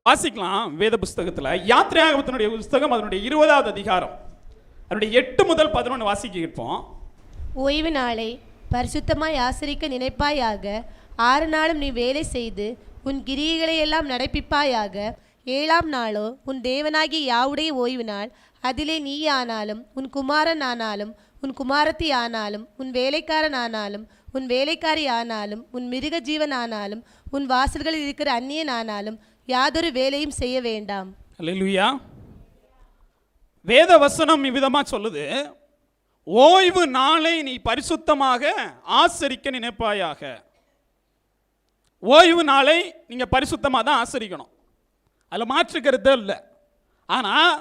வாசிக்கலாம் வேத புஸ்தகத்தில் யாத்திரையாகமத்தினுடைய புஸ்தகம் அதனுடைய 20வது அதிகாரம் அதனுடைய 8 முதல் 11 வாசிக்க இருப்போம். ஓய்வு நாளை பரிசுத்தமாய் ஆசரிக்க நினைப்பாயாக. 6 நாளும் நீ வேலை செய்து உன் கிரியைகளை எல்லாம் நடப்பிப்பாயாக. 7ஆம் நாளோ உன் தேவனாகிய யாவுடைய ஓய்வு நாள். அதிலே நீ ஆனாலும் உன் குமாரன் ஆனாலும் உன் குமாரத்தி ஆனாலும் உன் வேலைக்காரன் ஆனாலும் உன் வேலைக்காரி ஆனாலும் உன் மிருக ஜீவன் ஆனாலும் உன் வாசல்களில் இருக்கிற அந்நியன் ஆனாலும் யாதொரு வேலையும் செய்ய வேண்டாம். அல்லேலூயா. வேத வசனம் இவ்விதமா சொல்லுது, ஓய்வு நாளை நீ பரிசுத்தமாக ஆசரிக்க நினைப்பாயாக. ஓய்வு நாளை நீங்க பரிசுத்தமாக தான் ஆசரிக்கணும், அதில் மாற்றுக்கிறது இல்லை. ஆனால்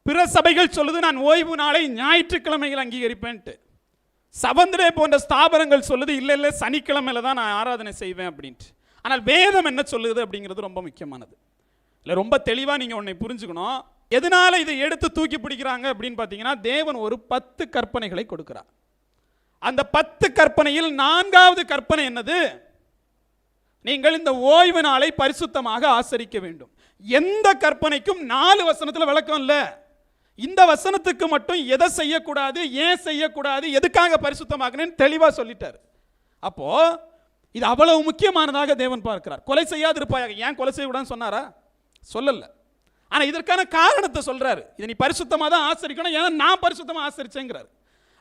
பிற சபைகள் சொல்லுது, நான் ஓய்வு நாளை ஞாயிற்றுக்கிழமைகள் அங்கீகரிப்பேன்ட்டு. சபந்தரே போன்ற ஸ்தாபனங்கள் சொல்லுது, இல்லை இல்லை சனிக்கிழமையில தான் நான் ஆராதனை செய்வேன் அப்படின்ட்டு. ஆனால் வேதம் என்ன சொல்லுது அப்படிங்கிறது ரொம்ப முக்கியமானது. இல்லை, ரொம்ப தெளிவாக நீங்கள் ஒன்றை புரிஞ்சுக்கணும். எதனால இதை எடுத்து தூக்கி பிடிக்கிறாங்க அப்படின்னு பார்த்தீங்கன்னா, தேவன் ஒரு 10 கற்பனைகளை கொடுக்கிறார். அந்த 10 கற்பனையில் 4வது கற்பனை என்னது? நீங்கள் இந்த ஓய்வு நாளை பரிசுத்தமாக ஆசரிக்க வேண்டும். எந்த கற்பனைக்கும் 4 வசனத்தில் விளக்கம் இல்லை. இந்த வசனத்துக்கு மட்டும் எதை செய்யக்கூடாது, ஏன் செய்யக்கூடாது, எதுக்காக பரிசுத்தமாகணும்னு தெளிவாக சொல்லிட்டார். அப்போ இது அவ்வளவு முக்கியமானதாக தேவன் பார்க்கிறார். கொலை செய்யாதிருப்பாயாக, ஏன் கொலை செய்யக்கூடாதுன்னு சொன்னாரா? சொல்லல. ஆனால் இதற்கான காரணத்தை சொல்றாரு. இதை நீ பரிசுத்தமாக தான் ஆசரிக்கணும், ஏன்னா நான் பரிசுத்தமாக ஆசரிச்சேங்கிறார்.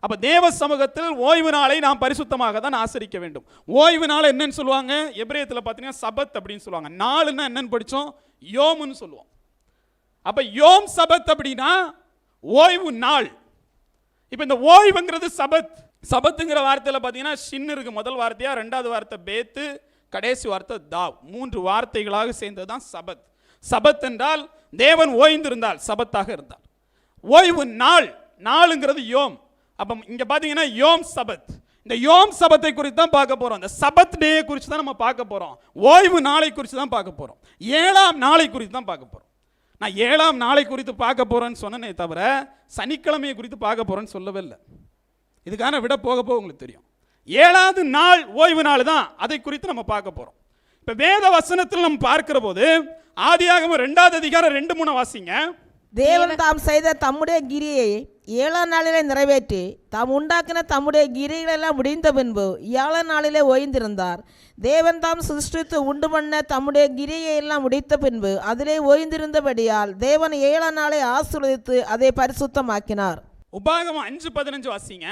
அப்போ தேவ சமூகத்தில் ஓய்வு நாளை நாம் பரிசுத்தமாக தான் ஆசரிக்க வேண்டும். ஓய்வு நாள் என்னன்னு சொல்லுவாங்க? எபிரேயத்தில் பார்த்தீங்கன்னா சபத் அப்படின்னு சொல்லுவாங்க. நாளுன்னா என்னன்னு படித்தோம்? யோம்னு சொல்லுவோம். அப்போ யோம் சபத் அப்படின்னா ஓய்வு நாள். இப்போ இந்த ஓய்வுங்கிறது சபத். சபத்துங்கிற வார்த்தையில் பார்த்தீங்கன்னா ஷின் இருக்கு முதல் வார்த்தையா, 2வது வார்த்தை பேத்து, கடைசி வார்த்தை தாவ். 3 வார்த்தைகளாக சேர்ந்தது தான் சபத். சபத் என்றால் தேவன் ஓய்ந்திருந்தால் சபத்தாக இருந்தார். ஓய்வு நாள், நாளுங்கிறது யோம். அப்போ இங்கே பார்த்தீங்கன்னா யோம் சபத். இந்த யோம் சபத்தை குறித்து தான் பார்க்க போகிறோம். இந்த சபத் டே குறித்து தான் நம்ம பார்க்க போகிறோம். ஓய்வு நாளை குறித்து தான் பார்க்க போகிறோம். 7ஆம் நாளை குறித்து தான் பார்க்க போகிறோம். நான் 7ஆம் நாளை குறித்து பார்க்க போகிறேன்னு சொன்னேனே தவிர சனிக்கிழமையை குறித்து பார்க்க போகிறேன்னு சொல்லவே இல்லை. இதுக்கான விட போக போக உங்களுக்கு தெரியும். 7வது நாள் ஓய்வு நாள் தான், அதை குறித்து நம்ம பார்க்க போகிறோம். இப்போ வேத வசனத்தில் நம்ம பார்க்கிற போது ஆதியாகமம் 2வது அதிகாரம் 2-3 வாசிங்க. தேவன் தாம் செய்த தம்முடைய கிரியை 7ஆம் நாளிலே நிறைவேற்றி தாம் உண்டாக்கின தம்முடைய கிரிகளெல்லாம் முடிந்த பின்பு 7ஆம் நாளிலே ஓய்ந்திருந்தார். தேவன் தாம் சிருஷ்டித்து உண்டு பண்ண தம்முடைய கிரியை எல்லாம் முடித்த பின்பு அதிலே ஓய்ந்திருந்தபடியால் தேவன் 7ஆம் நாளை ஆசீர்வதித்து அதை பரிசுத்தமாக்கினார். உபாகமம் 5:15 வாசிங்க.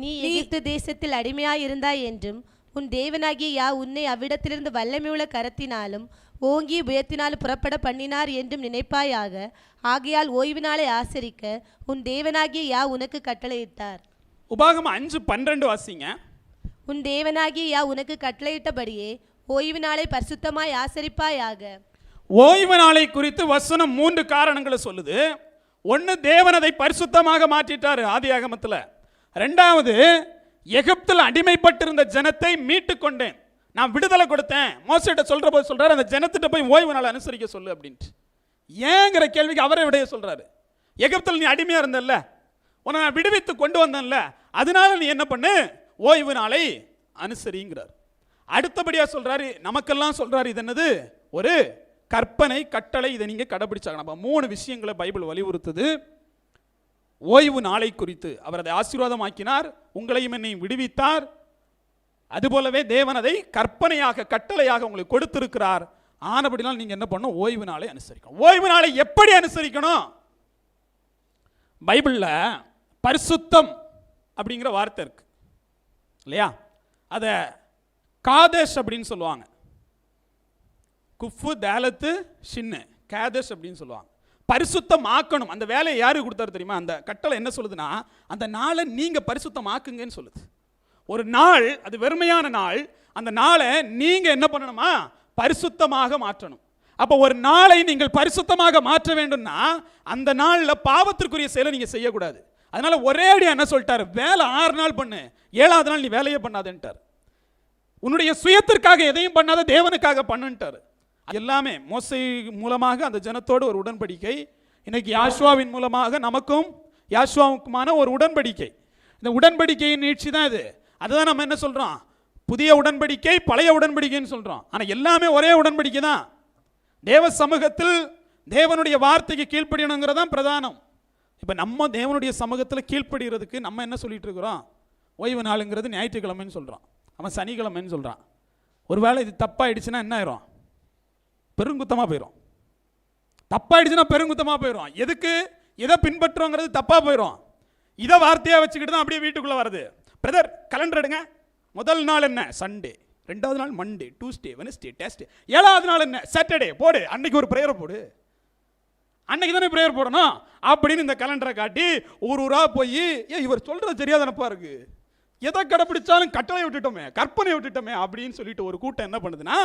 நீ எகிப்து தேசத்தில் அடிமையாய் இருந்தாய் என்றும் உன் தேவனாகிய யா உன்னை அவ்விடத்திலிருந்து வல்லமையுள்ள கரத்தினாலும் ஓங்கி புயத்தினாலும் புறப்பட பண்ணினார் என்றும் நினைப்பாயாக. ஆகையால் ஓய்வு நாளை ஆசரிக்க உன் தேவனாகிய யா உனக்கு கட்டளையிட்டார். உபாகமம் 5:12 வாசிங்க. உன் தேவனாகிய யா உனக்கு கட்டளையிட்டபடியே ஓய்வு நாளை பரிசுத்தமாய் ஆசரிப்பாயாக. ஓய்வு நாளை குறித்து வசனம் 3 காரணங்களை சொல்லுது. ஒன்று, தேவன் அதை பரிசுத்தமாக மாற்றிட்டார் ஆதியாகமத்தில். 2வது, எகிப்தில் அடிமைப்பட்டிருந்த ஜனத்தை மீட்டு கொண்டேன், நான் விடுதலை கொடுத்தேன். மோசேட்ட சொல்ற போது சொல்றாரு, அந்த ஜனத்திட்ட போய் ஓய்வு நாளை அனுசரிக்க சொல்லு அப்படின்ட்டு. ஏங்கிற கேள்விக்கு அவரை விடைய சொல்றாரு. எகிப்தில் நீ அடிமையா இருந்தல்ல, உன்னை நான் விடுவித்து கொண்டு வந்தேன்ல, அதனால நீ என்ன பண்ணு, ஓய்வு நாளை அனுசரிங்கிறார். அடுத்தபடியா சொல்றாரு, நமக்கெல்லாம் சொல்றாரு, இது என்னது? ஒரு கற்பனை, கட்டளை, இதை நீங்க கடைபிடிச்சாங்க. நம்ம 3 விஷயங்களை பைபிள் வலியுறுத்துது. ஓய்வு நாளை குறித்து அவர் அதை ஆசீர்வாதமாக்கினார், உங்களையும் என்னையும் விடுவித்தார். அதுபோலவே தேவன் அதை கற்பனையாக, கட்டளையாக உங்களுக்கு கொடுத்திருக்கிறார். ஆனபடினால் நீங்க என்ன பண்ணணும்? ஓய்வு நாளை அனுசரிக்கணும். ஓய்வு நாளை எப்படி அனுசரிக்கணும்? பைபிள்ல பரிசுத்தம் அப்படிங்கிற வார்த்தை இருக்கு இல்லையா? அதை காதேஷ் அப்படின்னு சொல்லுவாங்க. குஃபு தாலத்து ஷின்னு காதேஷ் அப்படின்னு சொல்லுவாங்க. பரிசுத்தம் ஆக்கணும். அந்த வேலையை யாருக்கு கொடுத்தாரு தெரியுமா? அந்த கட்டளை என்ன சொல்லுதுன்னா, அந்த நாளை நீங்க பரிசுத்தம் ஆக்குங்கன்னு சொல்லுது. ஒரு நாள் அது வெறுமையான நாள், அந்த நாளை நீங்க என்ன பண்ணணுமா? பரிசுத்தமாக மாற்றணும். அப்போ ஒரு நாளை நீங்கள் பரிசுத்தமாக மாற்ற வேண்டும்னா அந்த நாளில் பாவத்திற்குரிய செயலை நீங்க செய்யக்கூடாது. அதனால ஒரே அடியா என்ன சொல்லிட்டாரு? வேலை 6 நாள் பண்ணு, 7வது நாள் நீ வேலையே பண்ணாதேன்ட்டார். உன்னுடைய சுயத்திற்காக எதையும் பண்ணாத, தேவனுக்காக பண்ணுன்ட்டார். எல்லாமே மோசே மூலமாக அந்த ஜனத்தோடு ஒரு உடன்படிக்கை, இன்னைக்கு யாஷுவாவின் மூலமாக நமக்கும் யாஷுவாவுக்குமான ஒரு உடன்படிக்கை. இந்த உடன்படிக்கையின் நீட்சி தான் இது. அதுதான் நம்ம என்ன சொல்றோம்? புதிய உடன்படிக்கை, பழைய உடன்படிக்கைன்னு சொல்றோம். ஆனால் எல்லாமே ஒரே உடன்படிக்கை தான். தேவ சமூகத்தில் தேவனுடைய வார்த்தைக்கு கீழ்ப்படியணுங்கிறது தான் பிரதானம். இப்போ நம்ம தேவனுடைய சமூகத்தில் கீழ்ப்படுகிறதுக்கு நம்ம என்ன சொல்லிட்டு இருக்கிறோம்? ஓய்வு நாளுங்கிறது ஞாயிற்றுக்கிழமைன்னு சொல்கிறோம், அவன் சனிக்கிழமைன்னு சொல்கிறான். ஒருவேளை இது தப்பாயிடுச்சுன்னா என்ன ஆயிரும்? பெருங்குத்தமாக போயிடும். தப்பாயிடுச்சுன்னா பெருங்குத்தமாக போயிடும். எதுக்கு எதை பின்பற்றுறோங்கிறது தப்பாக போயிடும். இதை வார்த்தையாக வச்சுக்கிட்டு தான் அப்படியே வீட்டுக்குள்ளே வருது. பிரதர் கலண்டர் எடுங்க, முதல் நாள் என்ன? சண்டே, ரெண்டாவது நாள் மண்டே, டியூஸ்டே, வெனஸ்டே, டேஸ்டே, ஏழாவது நாள் என்ன? சாட்டர்டே. போடு, அன்னைக்கு ஒரு ப்ரேயரை போடு, அன்னைக்கு தானே ப்ரேயர் போடணும் அப்படின்னு இந்த கலண்டரை காட்டி ஒரு ஊராக போய் இவர் சொல்கிறது தெரியாத நினப்பா இருக்கு, எதை கடைப்பிடிச்சாலும் கட்டளை விட்டுட்டோமே, கற்பனை விட்டுட்டோமே அப்படின்னு சொல்லிட்டு ஒரு கூட்டம் என்ன பண்ணுதுன்னா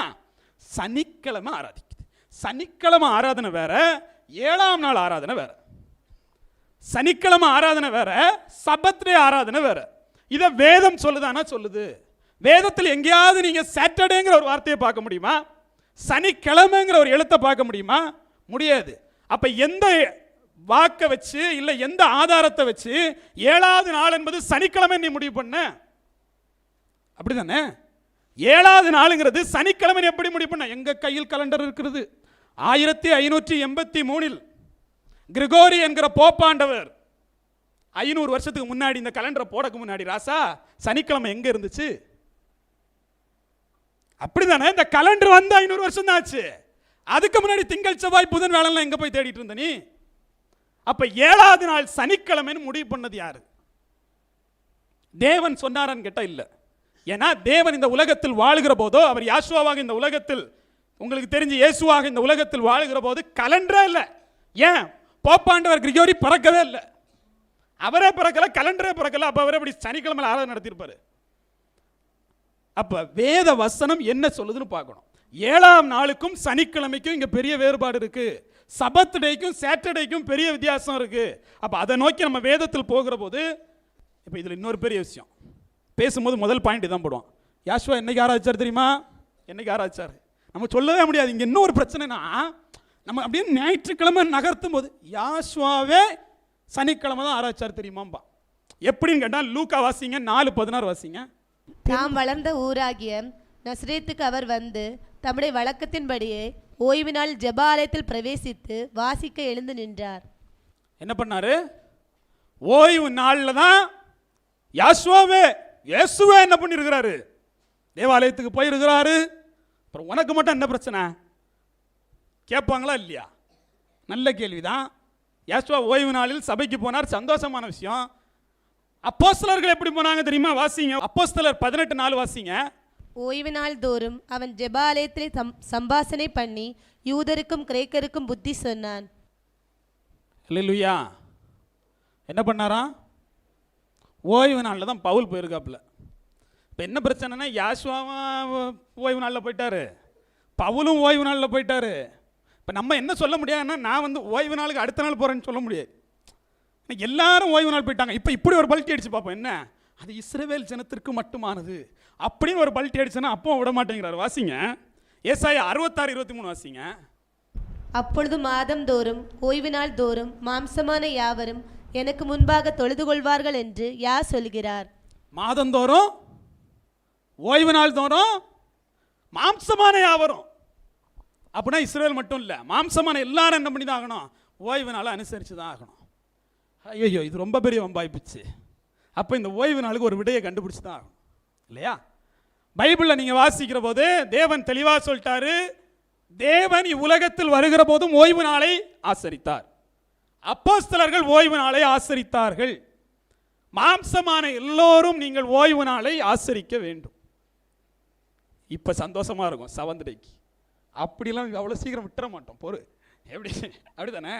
சனிக்கிழமை ஆராதிக்குது. சனிக்கிழமை ஆராதனை வேற, ஏழாம் நாள் ஆராதனை வேற. சனிக்கிழமை ஆராதனை வேற, சபத்டே ஆராதனை வேற. இதை வேதம் சொல்லுதானா? சொல்லுது. வேதத்தில் எங்கேயாவது நீங்க சாட்டர்டேங்கிற ஒரு வார்த்தையை பார்க்க முடியுமா? சனிக்கிழமைங்கிற ஒரு எழுத்தை பார்க்க முடியுமா? முடியாது. அப்ப எந்த வாக்கை வச்சு இல்ல எந்த ஆதாரத்தை வச்சு ஏழாவது நாள் என்பது சனிக்கிழமை நீ முடிவு பண்ண? அப்படிதானே? ஏழாவது நாளுங்கிறது சனிக்கிழமை எப்படி முடிவு பண்ண? எங்க கையில் கலண்டர் இருக்கிறது. 1583 கிரிகோரி என்கிற போப்பாண்டவர் 500 வருஷத்துக்கு முன்னாடி இந்த கலண்டரை போடக்கு முன்னாடி ராசா சனிக்கிழமை எங்க இருந்துச்சு? அப்படிதானே? இந்த கலண்டர் வந்து 500 வருஷம் தான் ஆச்சு. அதுக்கு முன்னாடி திங்கள் செவ்வாய் புதன் வேலைலாம் எங்க போய் தேடிட்டு இருந்த நீ? அப்ப ஏழாவது நாள் சனிக்கிழமைன்னு முடிவு பண்ணது யாரு? தேவன் சொன்னாரான்னு கேட்டா இல்ல. ஏன்னா தேவன் இந்த உலகத்தில் வாழுகிற போதோ, அவர் யாசுவாவாக இந்த உலகத்தில், உங்களுக்கு தெரிஞ்சு இயேசுவாக இந்த உலகத்தில் வாழுகிற போது கலண்டரே இல்லை. ஏன்? போப்பாண்டவர் கிரிகோரி பிறக்கவே இல்லை. அவரே பிறக்கல, கலண்டரே பிறக்கல. அப்ப அவரே அப்படி சனிக்கிழமை ஆராதனை நடத்தியிருப்பாரு. அப்ப வேத வசனம் என்ன சொல்லுதுன்னு பார்க்கணும். ஏழாம் நாளுக்கும் சனிக்கிழமைக்கும் இங்க பெரிய வேறுபாடு இருக்கு. சபத் டேக்கும் சாட்டர்டேக்கும் பெரிய வித்தியாசம் இருக்கு. அப்ப அதை நோக்கி நம்ம வேதத்தில் போகிற போது, இப்ப இதுல இன்னொரு பெரிய விஷயம் பேசும்போது முதல் பாயிண்ட் தான் போடுவோம். யாசுவா என்னைக்கு ஆராய்ச்சார் தெரியுமா? என்னைக்கு ஆராய்ச்சார்? நம்ம சொல்லவே முடியாது. இங்க இன்னொரு பிரச்சனைனா, நம்ம அப்படியே ஞாயிற்றுக்கிழமை நகர்த்தும் போது யாசுவாவே சனிக்கிழமை தான் ஆராய்ச்சார் தெரியுமாம்பா. எப்படின்னு கேட்டால் லூக்கா வாசிங்க 4:16 வாசிங்க. தாம் வளர்ந்த ஊராகிய நசரேத்துக்கு அவர் வந்து தம்முடைய வழக்கத்தின்படியே ஓய்வு நாள் ஜெபாலயத்தில் பிரவேசித்து வாசிக்க எழுந்து நின்றார். என்ன பண்ணாரு? ஓய்வு நாளில் தான் யாசுவாவே இயேசுவே என்ன பண்ணியிருக்கிறாரு? தேவாலயத்துக்கு போயிருக்கிறாரு. அப்புறம் உனக்கு மட்டும் என்ன பிரச்சனை கேட்பாங்களா இல்லையா? நல்ல கேள்விதான். யாசுவா ஓய்வு நாளில் சபைக்கு போனார், சந்தோஷமான விஷயம். அப்போஸ்தலர்கள் எப்படி போனாங்க தெரியுமா? வாசிங்க, அப்போஸ்தலர் 18:4 வாசிங்க. ஓய்வு நாள் தோறும் அவன் ஜெபாலயத்திலே சம்பாசனை பண்ணி யூதருக்கும் கிரேக்கருக்கும் புத்தி சொன்னான். அல்லேலூயா. என்ன பண்ணாராம்? ஓய்வு நாளில் தான் பவுல் போயிருக்காப்புல. இப்போ என்ன பிரச்சனைனா, யாசுவாவும் ஓய்வு நாளில் போயிட்டாரு, பவுலும் ஓய்வு நாளில் போயிட்டாரு. இப்போ நம்ம என்ன சொல்ல முடியாதுன்னா, நான் வந்து ஓய்வு நாளுக்கு அடுத்த நாள் போகிறேன்னு சொல்ல முடியாது. எல்லாரும் ஓய்வு நாள் போயிட்டாங்க. இப்போ இப்படி ஒரு பல்ட்டி அடிச்சு பார்ப்போம். என்ன அது? இஸ்ரவேல் ஜனத்திற்கு மட்டுமானது அப்படின்னு ஒரு பல்ட்டி அடிச்சுன்னா அப்போ விட மாட்டேங்கிறார். வாசிங்க, ஏசாயா 66:23 வாசிங்க. அப்பொழுது மாதம் தோறும் ஓய்வு நாள் தோறும் மாம்சமான யாவரும் எனக்கு முன்பாக தொழுது கொள்வார்கள் என்று யார் சொல்கிறார்? மாதந்தோறும் ஓய்வு நாள் தோறும் மாம்சமான யாவரும் அப்படின்னா இஸ்ரேல் மட்டும் இல்லை, மாம்சமான எல்லாரும் என்ன பண்ணி தான் ஆகணும்? ஓய்வு நாளை அனுசரித்து தான் ஆகணும். ஐயோ, இது ரொம்ப பெரிய வம்பாய்ப்பிச்சு. அப்போ இந்த ஓய்வு நாளுக்கு ஒரு விடையை கண்டுபிடிச்சு தான் ஆகணும் இல்லையா? பைபிளில் நீங்கள் வாசிக்கிற போது தேவன் தெளிவாக சொல்லிட்டாரு. தேவன் இவ்வுலகத்தில் வருகிற போதும் ஓய்வு நாளை ஆசரித்தார். அப்போஸ்தலர்கள் ஓய்வு நாளை ஆசரித்தார்கள். மாம்சமான எல்லோரும் நீங்கள் ஓய்வு நாளை ஆசரிக்க வேண்டும். இப்போ சந்தோஷமா இருக்கும் செவன்த் டேக்கு. அப்படிலாம் அவ்வளோ சீக்கிரம் விட்டுற மாட்டோம். பொறு எப்படி? அப்படிதானே?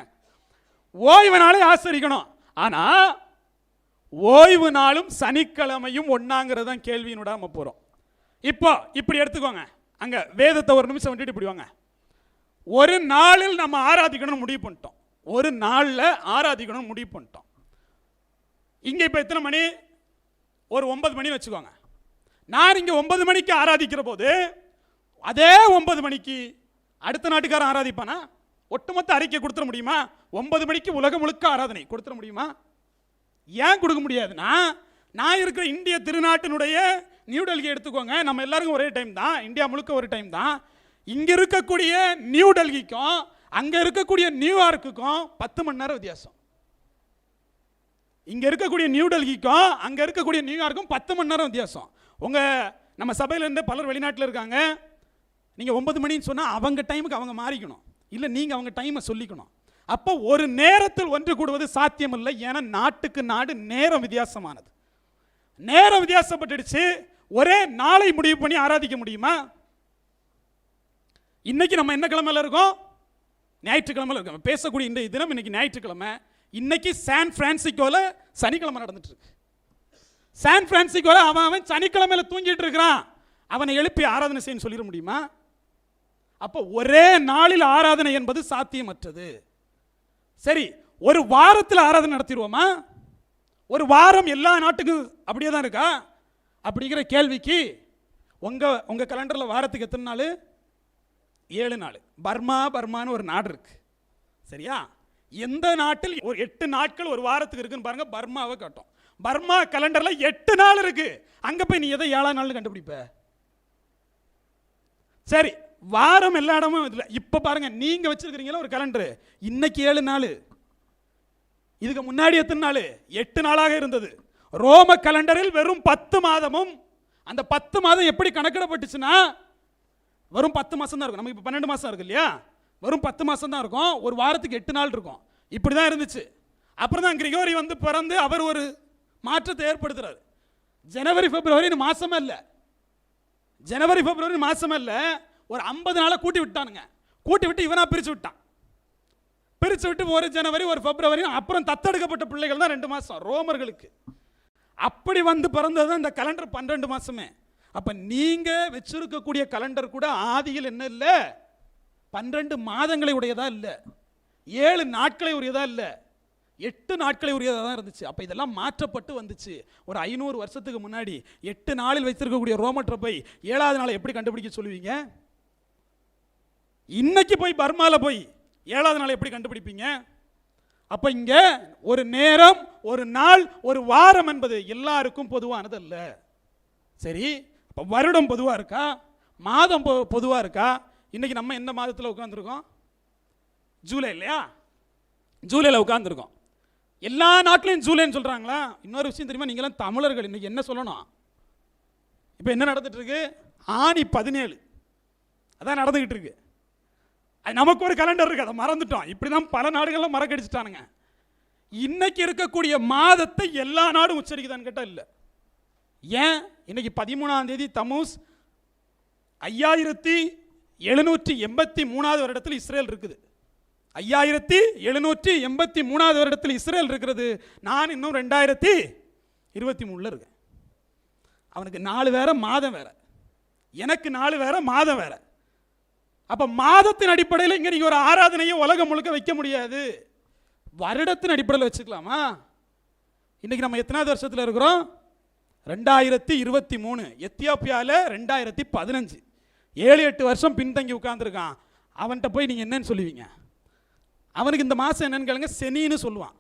ஓய்வு நாளை ஆசரிக்கணும். ஆனால் ஓய்வு நாளும் சனிக்கிழமையும் ஒன்னாங்கிறது தான் கேள்வியினோட நம்ம போகிறோம். இப்போ இப்படி எடுத்துக்கோங்க, அங்கே வேதத்தை ஒரு நிமிஷம் விட்டுட்டு இப்படி வாங்க. ஒரு நாளில் நம்ம ஆராதிக்கணும்னு முடிவு பண்ணிட்டோம். ஒரு நாளில் ஆராதிக்கணும்னு முடிவு பண்ணிட்டோம். இங்கே இப்போ எத்தனை மணி? ஒரு 9 மணி வச்சுக்கோங்க. நான் இங்கே 9 மணிக்கு ஆராதிக்கிற போது அதே 9 மணிக்கு அடுத்த நாட்டுக்காரன் ஆராதிப்பானா? ஒட்டுமொத்த அறிக்கை கொடுத்துட முடியுமா? 9 மணிக்கு உலகம் முழுக்க ஆராதனை கொடுத்துட முடியுமா? ஏன் கொடுக்க முடியாதுன்னா, நான் இருக்கிற இந்திய திருநாட்டினுடைய நியூ டெல்லி எடுத்துக்கோங்க, நம்ம எல்லாருக்கும் ஒரே டைம் தான், இந்தியா முழுக்க ஒரு டைம் தான். இங்க இருக்கக்கூடிய நியூ டெல்லிக்கும் அங்க இருக்கக்கூடிய நியூயார்க்குக்கும் 10 மணி நேரம் வித்தியாசம். இங்க இருக்கக்கூடிய நியூ டெல்லிக்கும் அங்க இருக்கக்கூடிய நியூயார்க்கும் 10 மணி நேரம் வித்தியாசம். உங்க நம்ம சபையில இருந்து பலர் வெளிநாட்டில் இருக்காங்க. நீங்க 9 மணின்னு சொன்னா அவங்க டைமுக்கு அவங்க மாறிக்கணும், இல்ல நீங்க அவங்க டைமை சொல்லிக்கணும். அப்போ ஒரு நேரத்தில் ஒன்று கூடுவது சாத்தியம் இல்லை. ஏன்னா நாட்டுக்கு நாடு நேரம் வித்தியாசமானது. நேரம் வித்தியாசப்பட்டுடுச்சு. ஒரே நாளை முடிவு பண்ணி ஆராதிக்க முடியுமா? இன்னைக்கு நம்ம என்ன கிழமையில இருக்கோம்? ஞாயிற்றுக்கிழமையில இருக்கோம். பேசக்கூடிய இந்த தினம் இன்னைக்கு ஞாயிற்றுக்கிழமை. இன்னைக்கு சான் பிரான்சிஸ்கோல சனிக்கிழமை நடந்துட்டு இருக்கு. சான் பிரான்சிஸ்கோல அவன் சனிக்கிழமையில தூங்கிட்டு இருக்கிறான். அவனை எழுப்பி ஆராதனை செய்ய சொல்லிட முடியுமா? அப்போ ஒரே நாளில் ஆராதனை என்பது சாத்தியமற்றது. சரி, ஒரு வாரத்தில் ஆராதனை நடத்திடுவோமா? ஒரு வாரம் எல்லா நாட்டுக்கும் அப்படியே தான் இருக்கா? அப்படிங்கிற கேள்விக்கு உங்க கலண்டர்ல வாரத்துக்கு எத்தனை நாள்? 7 நாள். பர்மான்னு ஒரு நாடு இருக்கு, சரியா? எந்த நாட்டில் ஒரு 8 நாட்கள் ஒரு வாரத்துக்கு இருக்குன்னு பாருங்க. பர்மாவை காட்டும். பர்மா கலண்டர்ல 8 நாள் இருக்கு. அங்க போய் நீ எதை 7ஆம் நாள் கண்டுபிடிப்ப? சரி, வாரம் எல்லா இடமும் இல்லை. இப்ப பாருங்க, நீங்க வச்சிருக்கிறீங்களா ஒரு கலண்டர், இன்னைக்கு 7 நாள். இதுக்கு முன்னாடி எத்தனை நாள்? 8 நாளாக இருந்தது. ரோம கலண்டரில் வெறும் 10 மாதமும். அந்த 10 மாதம் எப்படி கணக்கிடப்பட்டுச்சுன்னா வெறும் 10 மாசம் தான் இருக்கும். நமக்கு இப்போ 12 மாசம் இருக்கு இல்லையா? வெறும் 10 மாசம் தான் இருக்கும். ஒரு வாரத்துக்கு 8 நாள் இருக்கும். இப்படி தான் இருந்துச்சு. அப்புறம் தான் கிரிகோரி வந்து பிறந்து அவர் ஒரு மாற்றத்தை ஏற்படுத்துறாரு. ஜனவரி பிப்ரவரி மாசமே இல்லை. ஜனவரி பிப்ரவரி மாசமே இல்லை. ஒரு 50 நாளை கூட்டி விட்டானுங்க. கூட்டி விட்டு இவனா பிரிச்சு விட்டான். பிரிச்சு விட்டு ஒரு ஜனவரி ஒரு பிப்ரவரி, அப்புறம் தத்தெடுக்கப்பட்ட பிள்ளைகள் தான் 2 மாசம் ரோமர்களுக்கு. அப்படி வந்து பிறந்தது இந்த கலண்டர் 12 மாசமே. அப்ப நீங்க வச்சிருக்கக்கூடிய கலண்டர் கூட ஆதியில் என்ன இல்லை? 12 மாதங்களை உடையதா இல்லை, 7 நாட்களை உரியதா இல்லை, 8 நாட்களை உரியதா தான் இருந்துச்சு. அப்ப இதெல்லாம் மாற்றப்பட்டு வந்துச்சு. ஒரு 500 வருஷத்துக்கு முன்னாடி 8 நாளில் வைத்திருக்கக்கூடிய ரோமற்ற போய் 7ஆவது நாளை எப்படி கண்டுபிடிக்க சொல்லுவீங்க? இன்னைக்கு போய் பர்மால போய் 7ஆவது நாளை எப்படி கண்டுபிடிப்பீங்க? அப்ப இங்க ஒரு நேரம், ஒரு நாள், ஒரு வாரம் என்பது எல்லாருக்கும் பொதுவானது அல்ல. சரி, அப்ப வருடம் பொதுவா இருக்கா? மாதம் பொதுவா இருக்கா? இன்னைக்கு நம்ம எந்த மாதத்தில் உட்கார்ந்துருக்கோம்? ஜூலை இல்லையா? ஜூலையில் உட்கார்ந்துருக்கோம். எல்லா நாட்டிலையும் ஜூலைன்னு சொல்றாங்களா? இன்னொரு விஷயம் தெரியுமா? நீங்களாம் தமிழர்கள், இன்னைக்கு என்ன சொல்லணும்? இப்போ என்ன நடந்துட்டு இருக்கு? ஆனி 17 அதான் நடந்துகிட்டு இருக்கு. அது நமக்கு ஒரு கலண்டர் இருக்கு, அதை மறந்துட்டோம். இப்படிதான் பல நாடுகள்ல மறக்கடிச்சிட்டானுங்க. இன்னைக்கு இருக்கக்கூடிய மாதத்தை எல்லா நாடும் உச்சரிக்குதான்னு கேட்டா இல்லை. ஏன்? இன்னைக்கு 13ஆம் தேதி தமூஸ். 5783வது வருடத்தில் இஸ்ரேல் இருக்குது. 5783வது வருடத்தில் இஸ்ரேல் இருக்கிறது. நான் இன்னும் 2023 இருக்கேன். அவனுக்கு 4 வேற மாதம் வேற, எனக்கு 4 வேற மாதம் வேற. அப்ப மாதத்தின் அடிப்படையில் இங்க நீங்க ஒரு ஆராதனையை உலகம் முழுக்க வைக்க முடியாது. வருடத்தின் அடிப்படையில் வச்சுக்கலாமா? இன்னைக்கு நம்ம எத்தனாவது வருஷத்துல இருக்கிறோம்? 2023. எத்தியோப்பியால 2015. 7-8 வருஷம் பின்தங்கி உட்கார்ந்துருக்கான். அவன்கிட்ட போய் நீங்க என்னன்னு சொல்லுவீங்க? அவனுக்கு இந்த மாசம் என்னன்னு கேளுங்க, சனின்னு சொல்லுவான்.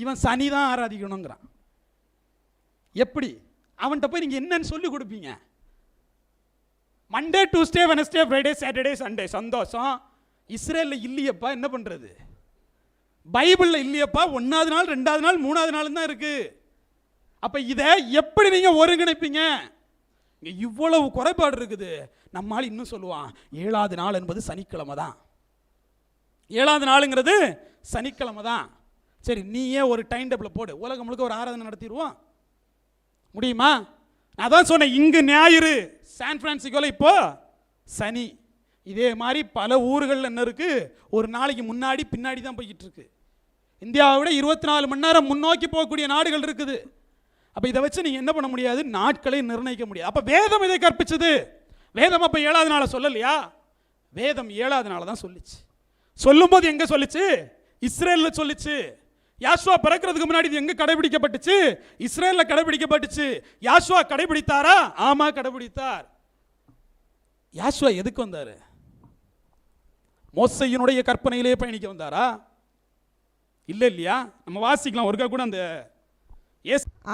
இவன் சனி தான் ஆராதிக்கணுங்கிறான். எப்படி? அவன்கிட்ட போய் நீங்க என்னன்னு சொல்லி கொடுப்பீங்க? Monday, Tuesday, Wednesday, Friday, Saturday, Sunday சந்தோஷம். இஸ்ரேலில் இல்லையப்பா, என்ன பண்றது? பைபிளில் இல்லையப்பா, 1வது நாள், 2வது நாள், 3வது நாள் தான் இருக்கு. அப்ப இதை எப்படி நீங்க ஒருங்கிணைப்பீங்க? இவ்வளவு குறைபாடு இருக்குது. நம்மால் இன்னும் சொல்லுவான் 7வது நாள் என்பது சனிக்கிழமை தான். 7வது நாளுங்கிறது சனிக்கிழமை தான். சரி, நீயே ஒரு டைம் டேபிள் போடு, உலகம் முழுக்க ஒரு ஆராதனை நடத்திடுவோம். முடியுமா? நான் தான் சொன்னேன், இங்கு ஞாயிறு, சான் பிரான்சிஸ்கோல இப்போ சனி. இதே மாதிரி பல ஊர்கள் என்ன இருக்கு, ஒரு நாளைக்கு முன்னாடி பின்னாடி தான் போய்கிட்டு இருக்கு. இந்தியாவை விட 24 மணி நேரம் முன்னோக்கி போகக்கூடிய நாடுகள் இருக்குது. அப்ப இதை வச்சு நீங்க என்ன பண்ண முடியாது? நாட்களை நிர்ணயிக்க முடியாது. அப்ப வேதம் இதை கற்பிச்சது. வேதம் அப்ப 7வது நாளை சொல்லலையா? வேதம் 7வது நாளை தான் சொல்லிச்சு. சொல்லும் போது எங்க சொல்லிச்சு? இஸ்ரேல்ல சொல்லிச்சு. யாசுவா பிறக்கிறதுக்கு முன்னாடி இது எங்க கடைபிடிக்கப்பட்டுச்சு? இஸ்ரேல்ல கடைபிடிக்கப்பட்டுச்சு. யாசுவா கடைபிடித்தாரா? ஆமா, கடைபிடித்தார். யாசுவா எதுக்கு வந்தாரு? மோசையினுடைய கற்பனையிலே பயணிக்க வந்தாரா? இல்ல இல்லையா? நம்ம வாசிக்கலாம் ஒருக்கா கூட அந்த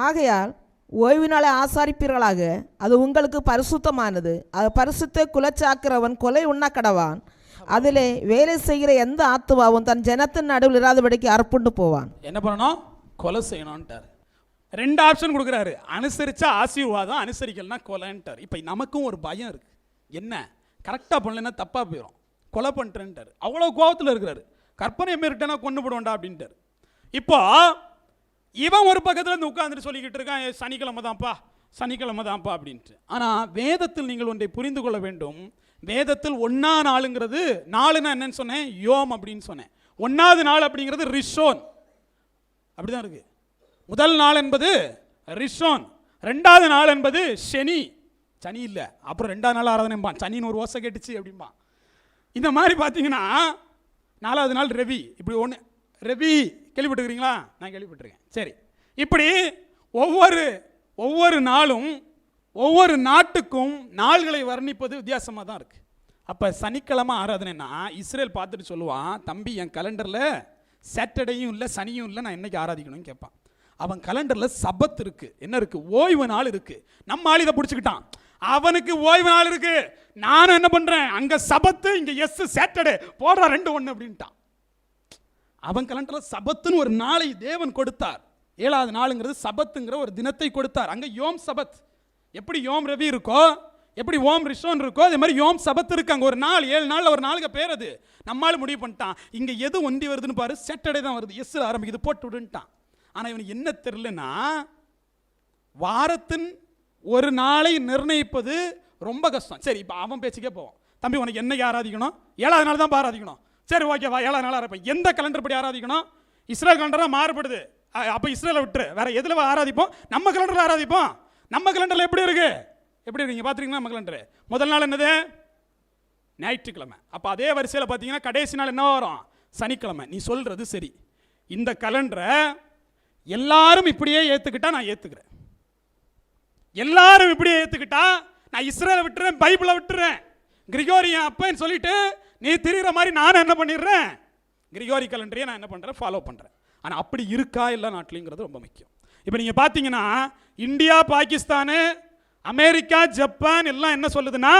ஆகையால் ஓய்வு நாளை ஆசாரிப்பீர்களாக, அது உங்களுக்கு பரிசுத்தமானது. அது பரிசுத்த குலச்சாக்கிறவன் கொலை உண்ணக்கடவான். அதிலே வேலை செய்கிற எந்த ஆத்துவாவும் தன் ஜனத்தின் நடுவில் இராதபடிக்கு அறுப்புண்டு போவான். என்ன பண்ணணும்? கொலை செய்யணும்ட்டார். 2 ஆப்ஷன் கொடுக்குறாரு. அனுசரிச்சா ஆசீர்வாதம், அனுசரிக்கலன்னா கொலைன்ட்டார். இப்போ நமக்கும் ஒரு பயம் இருக்கு. என்ன, கரெக்டாக பண்ணலன்னா தப்பாக போயிடும், கொலை பண்ணிட்டேன்ட்டார். அவ்வளோ கோபத்தில் இருக்கிறாரு. கற்பனை மீறிட்டேன்னா கொண்டு போடுவோண்டா அப்படின்ட்டார். இப்போ இவன் ஒரு பக்கத்தில் இருந்து உட்காந்துட்டு சொல்லிக்கிட்டு இருக்கான், சனிக்கிழமை தான்ப்பா அப்படின்ட்டு. ஆனால் வேதத்தில் நீங்கள் ஒன்றை புரிந்து கொள்ள வேண்டும். வேதத்தில் 1ஆம் நாளுங்கிறது, நாளுன்னா என்னன்னு சொன்னேன்? யோம் அப்படின்னு சொன்னேன். 1ஆவது நாள் அப்படிங்கிறது ரிஷோன், அப்படிதான் இருக்கு. முதல் நாள் என்பது ரிஷோன், 2ஆவது நாள் என்பது சனி. சனி இல்லை, அப்புறம் 2ஆவது நாள் ஆராதனைப்பான், சனின்னு ஒரு ஓசை கேட்டுச்சு அப்படிம்பான். இந்த மாதிரி பார்த்தீங்கன்னா 4ஆவது நாள் ரவி. இப்படி ஒன்று ரவி கேள்விப்பட்டுக்கிறீங்களா? நான் கேள்விப்பட்டிருக்கேன். சரி, இப்படி ஒவ்வொரு நாளும் ஒவ்வொரு நாட்டுக்கும் நாள்களை வர்ணிப்பது வித்தியாசமாக தான் இருக்குது. அப்போ சனிக்கிழமை ஆராதனைன்னா இஸ்ரேல் பார்த்துட்டு சொல்லுவான், தம்பி என் கலண்டரில் சாட்டர்டேயும் இல்லை சனியும் இல்லை, நான் என்னைக்கு ஆராதிக்கணும்னு கேட்பான். அவன் கலண்டரில் சபத் இருக்குது, என்ன இருக்குது? ஓய்வு நாள் இருக்குது. நம்ம ஆள் இதை பிடிச்சிக்கிட்டான். அவனுக்கு ஓய்வு நாள் இருக்கு, நானும் என்ன பண்ணுறேன், அங்கே சபத்து இங்கே எஸ் சாட்டர்டே போடுறா 2 1 அப்படின்ட்டான். அவன் கலண்டரில் சபத்துன்னு ஒரு நாளை தேவன் கொடுத்தார். 7ஆவது நாளுங்கிறது சபத்துங்கிற ஒரு தினத்தை கொடுத்தார். அங்கே யோம் சபத். எப்படி யோம் ரவி இருக்கோ, எப்படி ஓம் ரிஷோன் இருக்கோ, அதே மாதிரி யோம் சபத் இருக்கு. அங்கே ஒரு நாள், 7 நாளில் ஒரு நாளுக்கு பேர் அது. நம்மளால முடிவு பண்ணிட்டான், இங்கே எது ஒண்டி வருதுன்னு பாரு, சாட்டர்டே தான் வருது, எஸ்ஸில் ஆரம்பிக்குது, போட்டு விடுன்ட்டான். ஆனால் இவனுக்கு என்ன தெரியலன்னா, வாரத்தின் ஒரு நாளை நிர்ணயிப்பது ரொம்ப கஷ்டம். சரி, இப்போ அவன் பேச்சுக்கே போவோம். தம்பி உனக்கு என்னைக்கு ஆராதிக்கணும்? 7ஆவது நாள் தான் ஆராதிக்கணும். சரி ஓகேவா, 7ஆவது நாள் ஆரம்பிப்போம். எந்த கலண்டர் படி ஆராதிக்கணும்? இஸ்ரேல் கலண்டராக மாறுபடுது. அப்போ இஸ்ரேலை விட்டுரு, வேற எதில் ஆராதிப்போம்? நம்ம கலண்டரில் ஆராதிப்போம். நம்ம கலண்டரில் எப்படி இருக்கு நீங்கள் பார்த்துருக்கீங்களா? நம்ம கலண்டர் முதல் நாள் என்னது? ஞாயிற்றுக்கிழமை. அப்போ அதே வரிசையில் பார்த்தீங்கன்னா கடைசி நாள் என்ன வரும்? சனிக்கிழமை. நீ சொல்றது சரி. இந்த கலண்டரை எல்லாரும் இப்படியே ஏற்றுக்கிட்டா நான் ஏற்றுக்கிறேன். எல்லாரும் இப்படியே ஏற்றுக்கிட்டா நான் இஸ்ரேலை விட்டுறேன், பைபிளை விட்டுறேன், கிரிகோரியன் அப்பன்னு சொல்லிட்டு நீ திரிகிற மாதிரி நானும் என்ன பண்ணிடுறேன், கிரிகோரி கலண்டரையே நான் என்ன பண்ணுறேன், ஃபாலோ பண்ணுறேன். ஆனால் அப்படி இருக்கா எல்லா நாட்டிலைங்கிறது ரொம்ப முக்கியம். இப்போ நீங்கள் பார்த்தீங்கன்னா இந்தியா, பாகிஸ்தானு, அமெரிக்கா, ஜப்பான் எல்லாம் என்ன சொல்லுதுன்னா,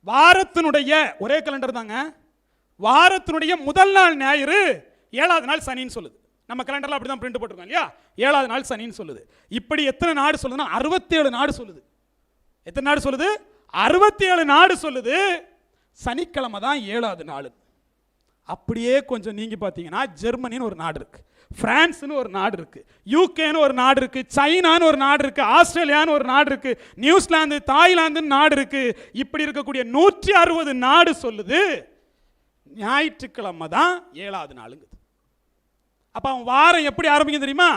வாரத்தினுடைய ஒரே கலண்டர் தாங்க, வாரத்தினுடைய முதல் நாள் ஞாயிறு, 7ஆவது நாள் சனின்னு சொல்லுது. நம்ம கலண்டரில் அப்படி தான் பிரிண்ட் போட்டிருக்கோம் இல்லையா? 7ஆவது நாள் சனின்னு சொல்லுது. இப்படி எத்தனை நாடு சொல்லுதுன்னா 67 நாடு சொல்லுது. எத்தனை நாடு சொல்லுது? 67 நாடு சொல்லுது சனிக்கிழமை தான் 7ஆவது நாள். அப்படியே கொஞ்சம் நீங்க பார்த்தீங்கன்னா ஜெர்மனின்னு ஒரு நாடு இருக்கு, பிரான்ஸ்னு ஒரு நாடு இருக்கு, யூகேன்னு ஒரு நாடு இருக்கு, சைனான்னு ஒரு நாடு இருக்கு, ஆஸ்திரேலியான்னு ஒரு நாடு இருக்கு, நியூசிலாந்து, தாய்லாந்துன்னு நாடு இருக்கு. இப்படி இருக்கக்கூடிய 160 நாடு சொல்லுது ஞாயிற்றுக்கிழமை தான் 7ஆவது நாளுங்குது. அப்போ அவன் வாரம் எப்படி ஆரம்பிக்கும் தெரியுமா?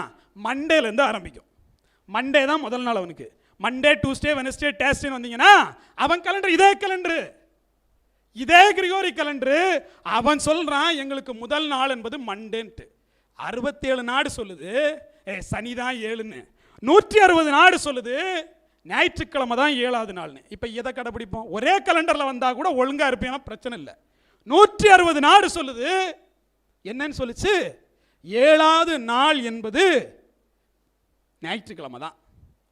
மண்டேலேருந்து ஆரம்பிக்கும். மண்டே தான் முதல் நாள் அவனுக்கு. மண்டே, டியூஸ்டே, வெனஸ்டே, டேஸ்டேன்னு வந்தீங்கன்னா அவன் கலண்டர் இதே கலண்டரு, இதே கிரிகோரி கலண்டரு. அவன் சொல்றான் எங்களுக்கு முதல் நாள் என்பது மண்டேன்ட்டு. 67 நாடு சொல்லுது சனிதான் 7ன்னு. 160 நாடு சொல்லுது ஞாயிற்றுக்கிழமை தான் 7ஆவது நாள்னு. இப்போ எதை கடைபிடிப்போம்? ஒரே கலண்டரில் வந்தால் கூட ஒழுங்காக இருப்பேன், பிரச்சனை இல்லை. 160 நாடு சொல்லுது என்னன்னு சொல்லுச்சு? 7ஆவது நாள் என்பது ஞாயிற்றுக்கிழமை தான்,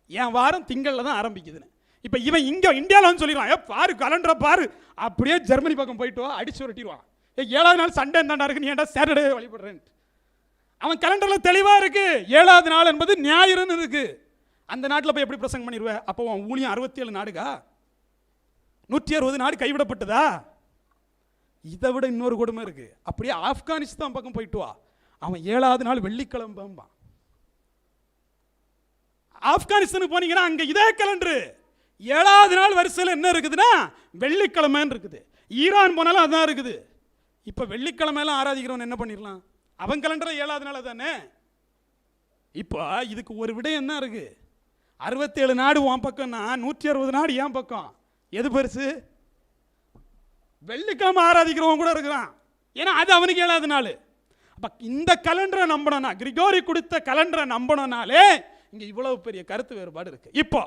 என் வாரம் திங்களில் தான் ஆரம்பிக்குதுன்னு. இப்போ இவன் இங்கே இந்தியாவில் வந்து சொல்லிடுவான், பாரு கலண்டரை பாரு, அப்படியே ஜெர்மனி பக்கம் போயிட்டு அடிச்சு உரட்டிடுவான். 7ஆவது நாள் சண்டே தாண்டா இருக்கு, நீ ஏன்டா சாட்டர்டே வழிபடுறேன்ட்டு. அவன் கலண்டரில் தெளிவாக இருக்கு, 7ஆவது நாள் என்பது ஞாயிறுன்னு இருக்கு. அந்த நாட்டில் போய் எப்படி பிரசங்கம் பண்ணிடுவேன்? அப்போ அவன் ஊழியம் 67 நாடுகா? 160 நாடு கைவிடப்பட்டதா? இதை விட இன்னொரு கொடுமை இருக்கு. அப்படியே ஆப்கானிஸ்தான் பக்கம் போயிட்டு வா, அவன் 7ஆவது நாள் வெள்ளிக்கிழமை. ஆப்கானிஸ்தானுக்கு போனீங்கன்னா அங்கே இதே கலண்டரு 7ஆவது நாள் வரிசையில் என்ன இருக்குதுன்னா வெள்ளிக்கிழமைன்னு இருக்குது. ஈரான் போனாலும் அதான் இருக்குது. இப்போ வெள்ளிக்கிழமையெல்லாம் ஆராதிக்கிறவன் என்ன பண்ணிடலாம்? அவன் கலண்டரில் 7ஆவது நாள் தானே. இப்போ இதுக்கு ஒரு விடயம் என்ன இருக்கு? 67 நாடு உன் பக்கம்னா 160 நாடு ஏன் பக்கம்? எது பெருசு? வெள்ளிக்கிழமை ஆராதிக்கிறவன் கூட இருக்கிறான், ஏன்னா அது அவனுக்கு 7ஆவது நாள். அப்போ இந்த கலண்டரை நம்பணும்னா, கிரிகோரி கொடுத்த கலண்டரை நம்பணும்னாலே இங்கே இவ்வளவு பெரிய கருத்து வேறுபாடு இருக்கு. இப்போ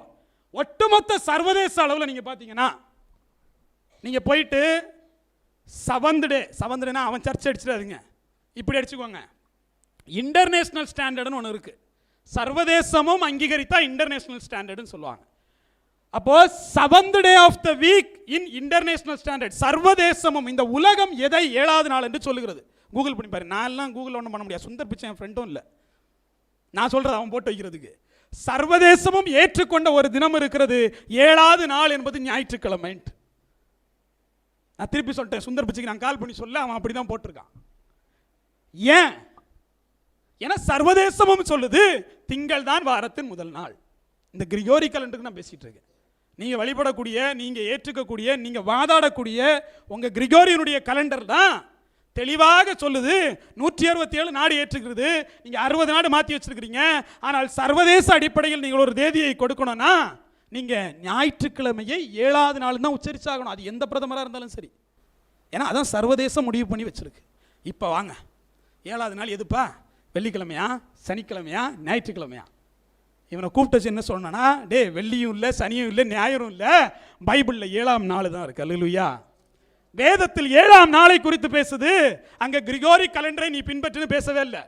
ஒட்டுமொத்த சர்வதேச அளவில் நீங்கள் பார்த்தீங்கன்னா, நீங்கள் போயிட்டு செவன்த் டேனா அவன் சர்ச் அடிச்சிடாதீங்க, இப்படி அடிச்சுக்கோங்க. இன்டர்நேஷ்னல் ஸ்டாண்டர்டுன்னு ஒன்று இருக்குது. சர்வதேசமும் அங்கீகரித்தா இன்டர்நேஷனல் ஸ்டாண்டர்ட்னு சொல்லுவாங்க. அப்போ seventh day of the week in international standard, சர்வதேசமும் இந்த உலகம் எதை 7வது நாள் என்று சொல்லுகிறது. கூகுள் பண்ணி பாரு. நான் எல்லாம் கூகுள் ஒன்றும் பண்ண முடியாது. சுந்தர் பிச்சை என் ஃப்ரெண்டும் இல்லை, நான் சொல்றது அவன் போட்டு வைக்கிறதுக்கு. சர்வதேசமும் ஏற்றுக்கொண்ட ஒரு தினம் இருக்கிறது, 7வது நாள் என்பது ஞாயிற்றுக்கிழமை. நான் திருப்பி சொல்லிட்டேன், சுந்தர் பிச்சைக்கு நான் கால் பண்ணி சொல்ல அவன் அப்படிதான் போட்டிருக்கான். ஏன்? ஏன்னா சர்வதேசமும் சொல்லுது திங்கள் தான் வாரத்தின் முதல் நாள். இந்த கிரிகோரி கலண்டருக்கு நான் பேசிட்டு இருக்கேன். நீங்க வழிபடக்கூடிய, நீங்க ஏற்றுக்கக்கூடிய, நீங்க வாதாடக்கூடிய உங்க கிரிகோரியனுடைய கலண்டர் தான் தெளிவாக சொல்லுது 167 நாடு ஏற்றுக்கிறது, நீங்க 60 நாடு மாற்றி வச்சிருக்கிறீங்க. ஆனால் சர்வதேச அடிப்படையில் நீங்கள் ஒரு தேதியை கொடுக்கணும்னா நீங்க ஞாயிற்றுக்கிழமையை 7வது நாள் தான் உச்சரிச்சாகணும். அது எந்த பிரதமராக இருந்தாலும் சரி. ஏன்னா அதான் சர்வதேசம் முடிவு பண்ணி வச்சிருக்கு. இப்போ வாங்க, 7வது நாள் எதுப்பா? வெள்ளிக்கிழமையா, சனிக்கிழமையா, ஞாயிற்றுக்கிழமையா? இவனை கூப்பிட்டு வச்சு என்ன சொன்னா, டே வெள்ளியும் இல்லை, சனியும் இல்லை, ஞாயிறும் இல்லை, பைபிளில் 7ஆம் நாள் தான் இருக்கு. அல்லேலூயா. வேதத்தில் 7ஆம் நாளை குறித்து பேசுது. அங்க கிரிகோரி கலண்டரை நீ பின்பற்றுன்னு பேசவே இல்லை.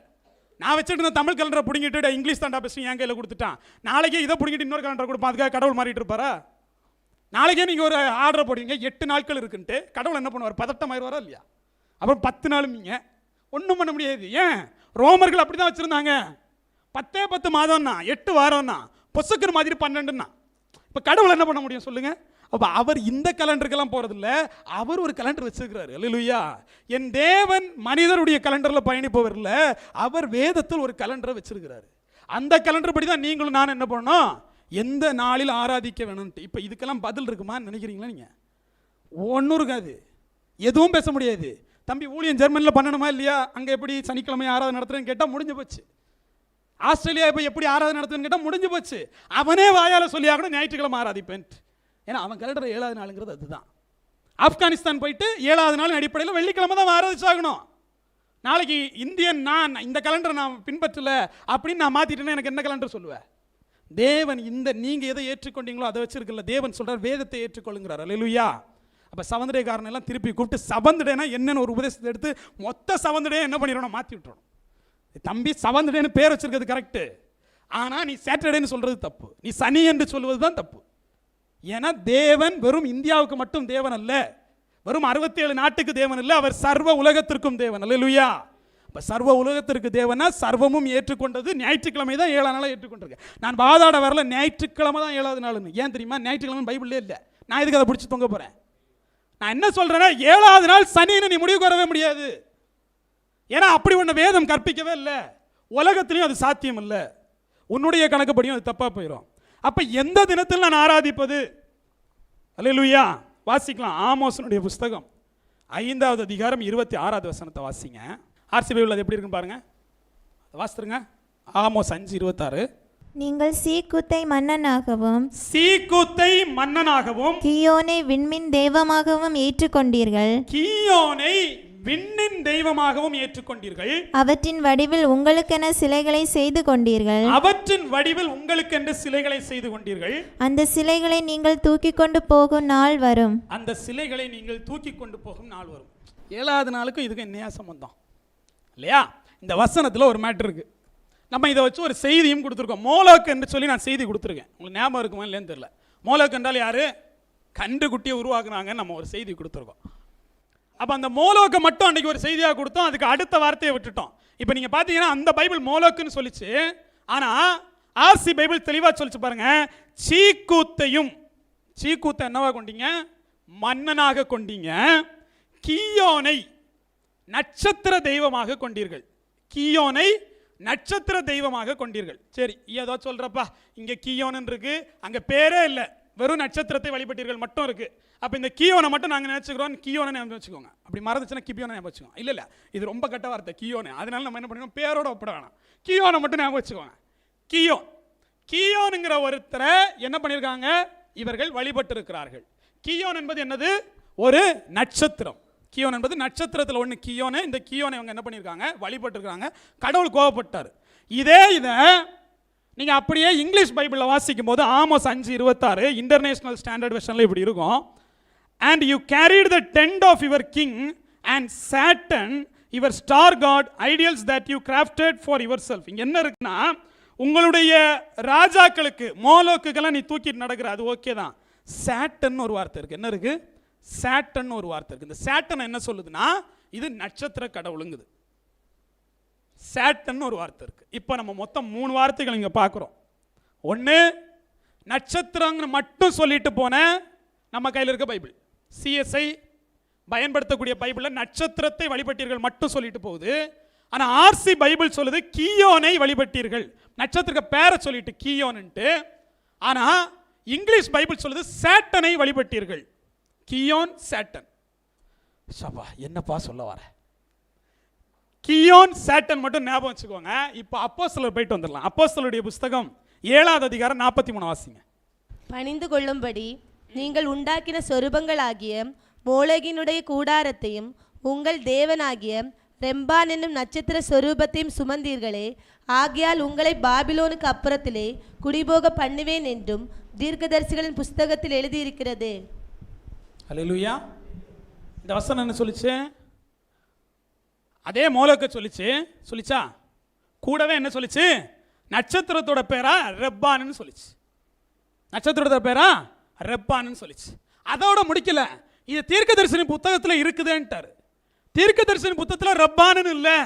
நான் வச்சுட்டு தமிழ் கலண்டரை பிடிங்கிட்டு இங்கிலீஷ் தாண்டா பேசி என் கையில் கொடுத்துட்டான். நாளைக்கே இதை பிடிங்கிட்டு இன்னொரு கலண்டர் கொடுப்பான். அதுக்காக கடவுள் மாறிட்டு இருப்பாரா? நாளைக்கே நீங்கள் ஒரு ஆர்டர் போடுவீங்க, 8 நாட்கள் இருக்குன்ட்டு, கடவுள் என்ன பண்ணுவார்? பதட்டமாயிருவாரா இல்லையா? அப்புறம் 10 நாளும் நீங்கள் ஒன்றும் பண்ண முடியாது. ஏன்? ரோமர்கள் அப்படி தான் வச்சுருந்தாங்க. 10 மாதம்னா 8 வாரம்னா பொசுக்கிற மாதிரி 12ன்னா. இப்போ கடவுள் என்ன பண்ண முடியும் சொல்லுங்க? அப்போ அவர் இந்த கலண்டருக்கெல்லாம் போகிறதில்ல, அவர் ஒரு கலண்டர் வச்சிருக்கிறாரு. அல்லேலூயா. என் தேவன் மனிதருடைய கலண்டரில் பயணிப்பவர் இல்லை, அவர் வேதத்தில் ஒரு கலண்டரை வச்சிருக்கிறாரு. அந்த கலண்டர் படி தான் நீங்களும் நான் என்ன பண்ணணும், எந்த நாளில் ஆராதிக்க வேணும்ட்டு. இப்போ இதுக்கெல்லாம் பதில் இருக்குமான்னு நினைக்கிறீங்களா? நீங்கள் ஒன்றும் இருக்காது, எதுவும் பேச முடியாது. தம்பி ஊழியம் ஜெர்மனியில் பண்ணணுமா இல்லையா? அங்கே எப்படி சனிக்கிழமை ஆராதனை நடத்துறேன்னு கேட்டால் முடிஞ்சு போச்சு. ஆஸ்திரேலியா இப்போ எப்படி ஆராதனை நடத்துன்னு கேட்டால் முடிஞ்சு போச்சு. அவனே வாயால் சொல்லி ஆகணும் ஞாயிற்றுக்கிழமை ஆராதிப்பேன். ஏன்னா அவன் கலண்டர் 7வது நாளுங்கிறது அதுதான். ஆப்கானிஸ்தான் போயிட்டு 7வது நாள் அடிப்படையில் வெள்ளிக்கிழமை தான் ஆராதிச்சாகணும். நாளைக்கு இந்தியன் நான் இந்த கலண்டரை நான் பின்பற்றல அப்படின்னு நான் மாற்றிட்டேன்னா எனக்கு என்ன கலண்டர் சொல்லுவேன்? தேவன் இந்த நீங்கள் எதை ஏற்றுக்கொண்டீங்களோ அதை வச்சிருக்கல. தேவன் சொல்கிறார் வேதத்தை ஏற்றுக்கொள்ளுங்கிறார். அல்லேலூயா. அப்போ சவந்தடைக்காரன் எல்லாம் திருப்பி கூப்பிட்டு சவந்தடைனா என்னென்னு ஒரு உபதேசத்தை எடுத்து மொத்த சவந்தடையை என்ன பண்ணிடணும், மாற்றி விட்டுறணும். தம்பி சவந்தடைன்னு பேர் வச்சிருக்கிறது கரெக்டு, ஆனால் நீ சாட்டர்டேன்னு சொல்கிறது தப்பு, நீ சனி என்று சொல்வது தான் தப்பு. ஏன்னா தேவன் வெறும் இந்தியாவுக்கு மட்டும் தேவன் அல்ல, வெறும் 67 நாட்டுக்கு தேவன் இல்லை, அவர் சர்வ உலகத்திற்கும் தேவன். அல்லேலூயா. இப்போ சர்வ உலகத்திற்கு தேவனா சர்வமும் ஏற்றுக்கொண்டது ஞாயிற்றுக்கிழமை தான் 7ஆம் நாளாக ஏற்றுக்கொண்டிருக்கேன். நான் வாதாட வரல ஞாயிற்றுக்கிழமை தான் 7வது நாள்னு. ஏன் தெரியுமா? ஞாயிற்றுக்கிழமை பைபிள்லே இல்லை. நான் இதுக்கு அதை பிடிச்சி தொங்க போகிறேன். நான் என்ன சொல்கிறேன்னா 7வது நாள் சனின்னு நீ முடிவுக்கு வரவே முடியாது. ஏன்னா அப்படி ஒன்று வேதம் கற்பிக்கவே இல்லை, உலகத்திலையும் அது சாத்தியம் இல்லை, உன்னுடைய கணக்குப்படியும் அது தப்பாக போயிடும். அப்போ எந்த தினத்தில் நான் ஆராதிப்பது? அல்லேலூயா. வாசிக்கலாம் ஆமோஸனுடைய புஸ்தகம் 5வது அதிகாரம் 26வது வசனத்தை வாசிங்க. ஆர்சி பைபிள் அது எப்படி இருக்குன்னு பாருங்க, வாசித்துருங்க. ஆமோஸ் 5:26. நீங்கள் சீக்கூத்தை மன்னனாகவும் கியோனை விண்மின் தெய்வமாகவும் ஏற்றுக்கொண்டீர்கள். கியோனை விண்ணின் தெய்வமாகவும் ஏற்றுக்கொண்டீர்கள். அவற்றின் வடிவில் உங்களுக்கென சிலைகளை செய்து கொண்டீர்கள். அந்த சிலைகளை நீங்கள் தூக்கி கொண்டு போகும் நாள் வரும். 7வது நாளுக்கும் இதுக்கு என்னையா சம்பந்தம் இல்லையா? இந்த வசனத்தில் ஒரு மேட்டர் இருக்கு. நம்ம இதை வச்சு ஒரு செய்தியும் கொடுத்துருக்கோம். மோலோக் என்று சொல்லி நான் செய்தி கொடுத்துருக்கேன். உங்களுக்கு ஞாபகம் இருக்குமா இல்லைன்னு தெரியல. மோலோக் என்றால் யாரு? கன்று குட்டியை உருவாக்குனாங்கன்னு நம்ம ஒரு செய்தி கொடுத்துருக்கோம். அப்போ அந்த மோலோக்கை மட்டும் அன்றைக்கி ஒரு செய்தியாக கொடுத்தோம், அதுக்கு அடுத்த வார்த்தையை விட்டுட்டோம். இப்போ நீங்கள் பார்த்தீங்கன்னா அந்த பைபிள் மோலோக்குன்னு சொல்லிச்சு, ஆனால் ஆர்சி பைபிள் தெளிவாக சொல்லிச்சு பாருங்க. சீக்கூத்தை என்னவா கொண்டீங்க? மன்னனாக கொண்டீங்க. கியோனை நட்சத்திர தெய்வமாக கொண்டீர்கள். கியோனை நட்சத்திர தெய்வமாக கொண்டீர்கள். சரி, ஏதோ சொல்கிறப்பா, இங்கே கியோன் இருக்கு, அங்கே பேரே இல்லை, வெறும் நட்சத்திரத்தை வழிபட்டீர்கள் மட்டும் இருக்கு. அப்போ இந்த கியோனை மட்டும் நாங்கள் நினச்சிக்கிறோம், கியோனை ஞாபகம் வச்சுக்கோங்க. அப்படி மறந்துச்சுன்னா கிபியோனை ஞாபகம் வச்சுக்கோங்க. இல்லை இது ரொம்ப கட்ட வார்த்தை கியோனை, அதனால நம்ம என்ன பண்ணிக்கணும், பேரோட ஒப்பிட வேணாம், கியோனை மட்டும் ஞாபகம் வச்சுக்கோங்க. கியோனுங்கிற ஒருத்தரை என்ன பண்ணியிருக்காங்க, இவர்கள் வழிபட்டு இருக்கிறார்கள். கியோன் என்பது என்னது? ஒரு நட்சத்திரம். கியோன் என்பது நட்சத்திரத்தில் ஒன்று கியோனை. இந்த கியோனை இவங்க என்ன பண்ணியிருக்காங்க, வழிபட்டு இருக்காங்க. கடவுள் கோபப்பட்டார். இதை நீங்கள் அப்படியே இங்கிலீஷ் பைபிளில் வாசிக்கும் போது ஆமோஸ் 5:26 இன்டர்நேஷனல் ஸ்டாண்டர்ட் வெர்ஷனில் இப்படி இருக்கும். And you carried the tent of your king and Saturn, your star god, ideals that you crafted for yourself. இங்கே என்ன இருக்குன்னா, உங்களுடைய ராஜாக்களுக்கு மோலோக்குக்கெல்லாம் நீ தூக்கிட்டு நடக்கிற, அது ஓகே தான். சேட்டன் ஒரு வார்த்தை இருக்கு. என்ன இருக்கு? சேட்டன் ஒரு வார்த்தை இருக்கு. இந்த சேட்டன் என்ன சொல்லுதுன்னா, இது நட்சத்திர கடவுளுங்குது. சேட்டன் ஒரு வார்த்தை இருக்கு. இப்போ நம்ம மொத்தம் 3 வார்த்தைகள் இங்க பார்க்குறோம். ஒன்று, நட்சத்திரங்க மட்டும் சொல்லிட்டு போன நம்ம கையில் இருக்க பைபிள், சிஎஸ்ஐ பயன்படுத்தக்கூடிய பைபிளில் நட்சத்திரத்தை வழிபட்டீர்கள் மட்டும் சொல்லிட்டு போகுது. ஆனால் ஆர்சி பைபிள் சொல்லுது கீயோனை வழிபட்டீர்கள், நட்சத்திர பேரை சொல்லிட்டு கீயோன்ட்டு. ஆனால் இங்கிலீஷ் பைபிள் சொல்லுது சேட்டனை வழிபட்டீர்கள், கீயோன் சேட்டன். சபா என்னப்பா சொல்ல வர? கீயோன் சேட்டன் மட்டும் ஞாபகம் வச்சுக்கோங்க. இப்போ அப்போஸ்தலர் போயிட்டு வந்துடலாம். அப்போஸ்தலருடைய புஸ்தகம் 7வது அதிகாரம் 43 வாசிங்க. பணிந்து கொள்ளும்படி நீங்கள் உண்டாக்கின சொரூபங்களாகிய மோளோகினுடைய கூடாரத்தையும் உங்கள் தேவனாகிய ரெம்பான் என்னும் நட்சத்திர சொரூபத்தையும் சுமந்தீர்களே, ஆகையால் உங்களை பாபிலோனுக்கு அப்புறத்திலே குடிபோக பண்ணுவேன் என்றும் தீர்க்கதரிசிகளின் புஸ்தகத்தில் எழுதியிருக்கிறது. அல்லேலூயா. இந்த வசனம் என்ன சொல்லிச்சு? அதே மோலோக்க சொல்லிச்சா? கூடவே என்ன சொல்லிச்சு? நட்சத்திரத்தோட பேரா ரெப்பான்னு சொல்லிச்சு. நட்சத்திரத்தோட பேரா ரெப்பான்னு சொல்லிச்சு. அதோட முடிக்கல, இது தீர்க்கதரிசனி புத்தகத்தில் இருக்குதுன்ட்டாரு. தீர்க்கதரிசனி புத்தகத்தில் ரப்பான்னு இல்லை,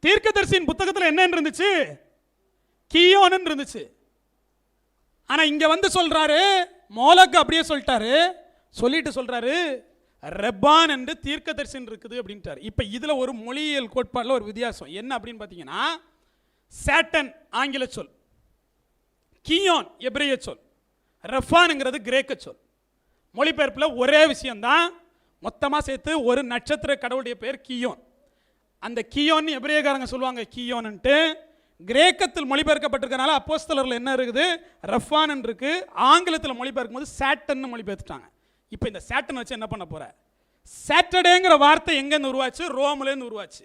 தீர்க்கதரிசியின் புத்தகத்தில் என்ன இருந்துச்சு? கீயோன்னு இருந்துச்சு. ஆனா இங்க வந்து சொல்றாரு, மோலோக்கு அப்படியே சொல்லிட்டு சொல்றாரு ரெப்பான் என்று தீர்க்கதரிசன் இருக்குது அப்படின்ட்டார். இப்போ இதில் ஒரு மொழியியல் கோட்பாடில் ஒரு வித்தியாசம் என்ன அப்படின்னு பார்த்தீங்கன்னா, சேட்டன் ஆங்கில சொல், கீயோன் எபிரேய சொல், ரெஃபானுங்கிறது கிரேக்க சொல். மொழிபெயர்ப்பில் ஒரே விஷயம்தான், மொத்தமாக சேர்த்து ஒரு நட்சத்திர கடவுளுடைய பேர் கீயோன். அந்த கீயோன் எபிரேயக்காரங்க சொல்லுவாங்க கீயோன்ட்டு. கிரேக்கத்தில் மொழிபெயர்க்கப்பட்டிருக்கனால அப்போஸ்தலரில் என்ன இருக்குது? ரெஃபான் இருக்கு. ஆங்கிலத்தில் மொழிபெயர்க்கும் போது சேட்டன் மொழிபெயர்த்துட்டாங்க. இப்போ இந்த சேட்டன் வச்சு என்ன பண்ண போற? சாட்டர்டேங்கிற வார்த்தை எங்கேருந்து உருவாச்சு? ரோம்லேருந்து உருவாச்சு.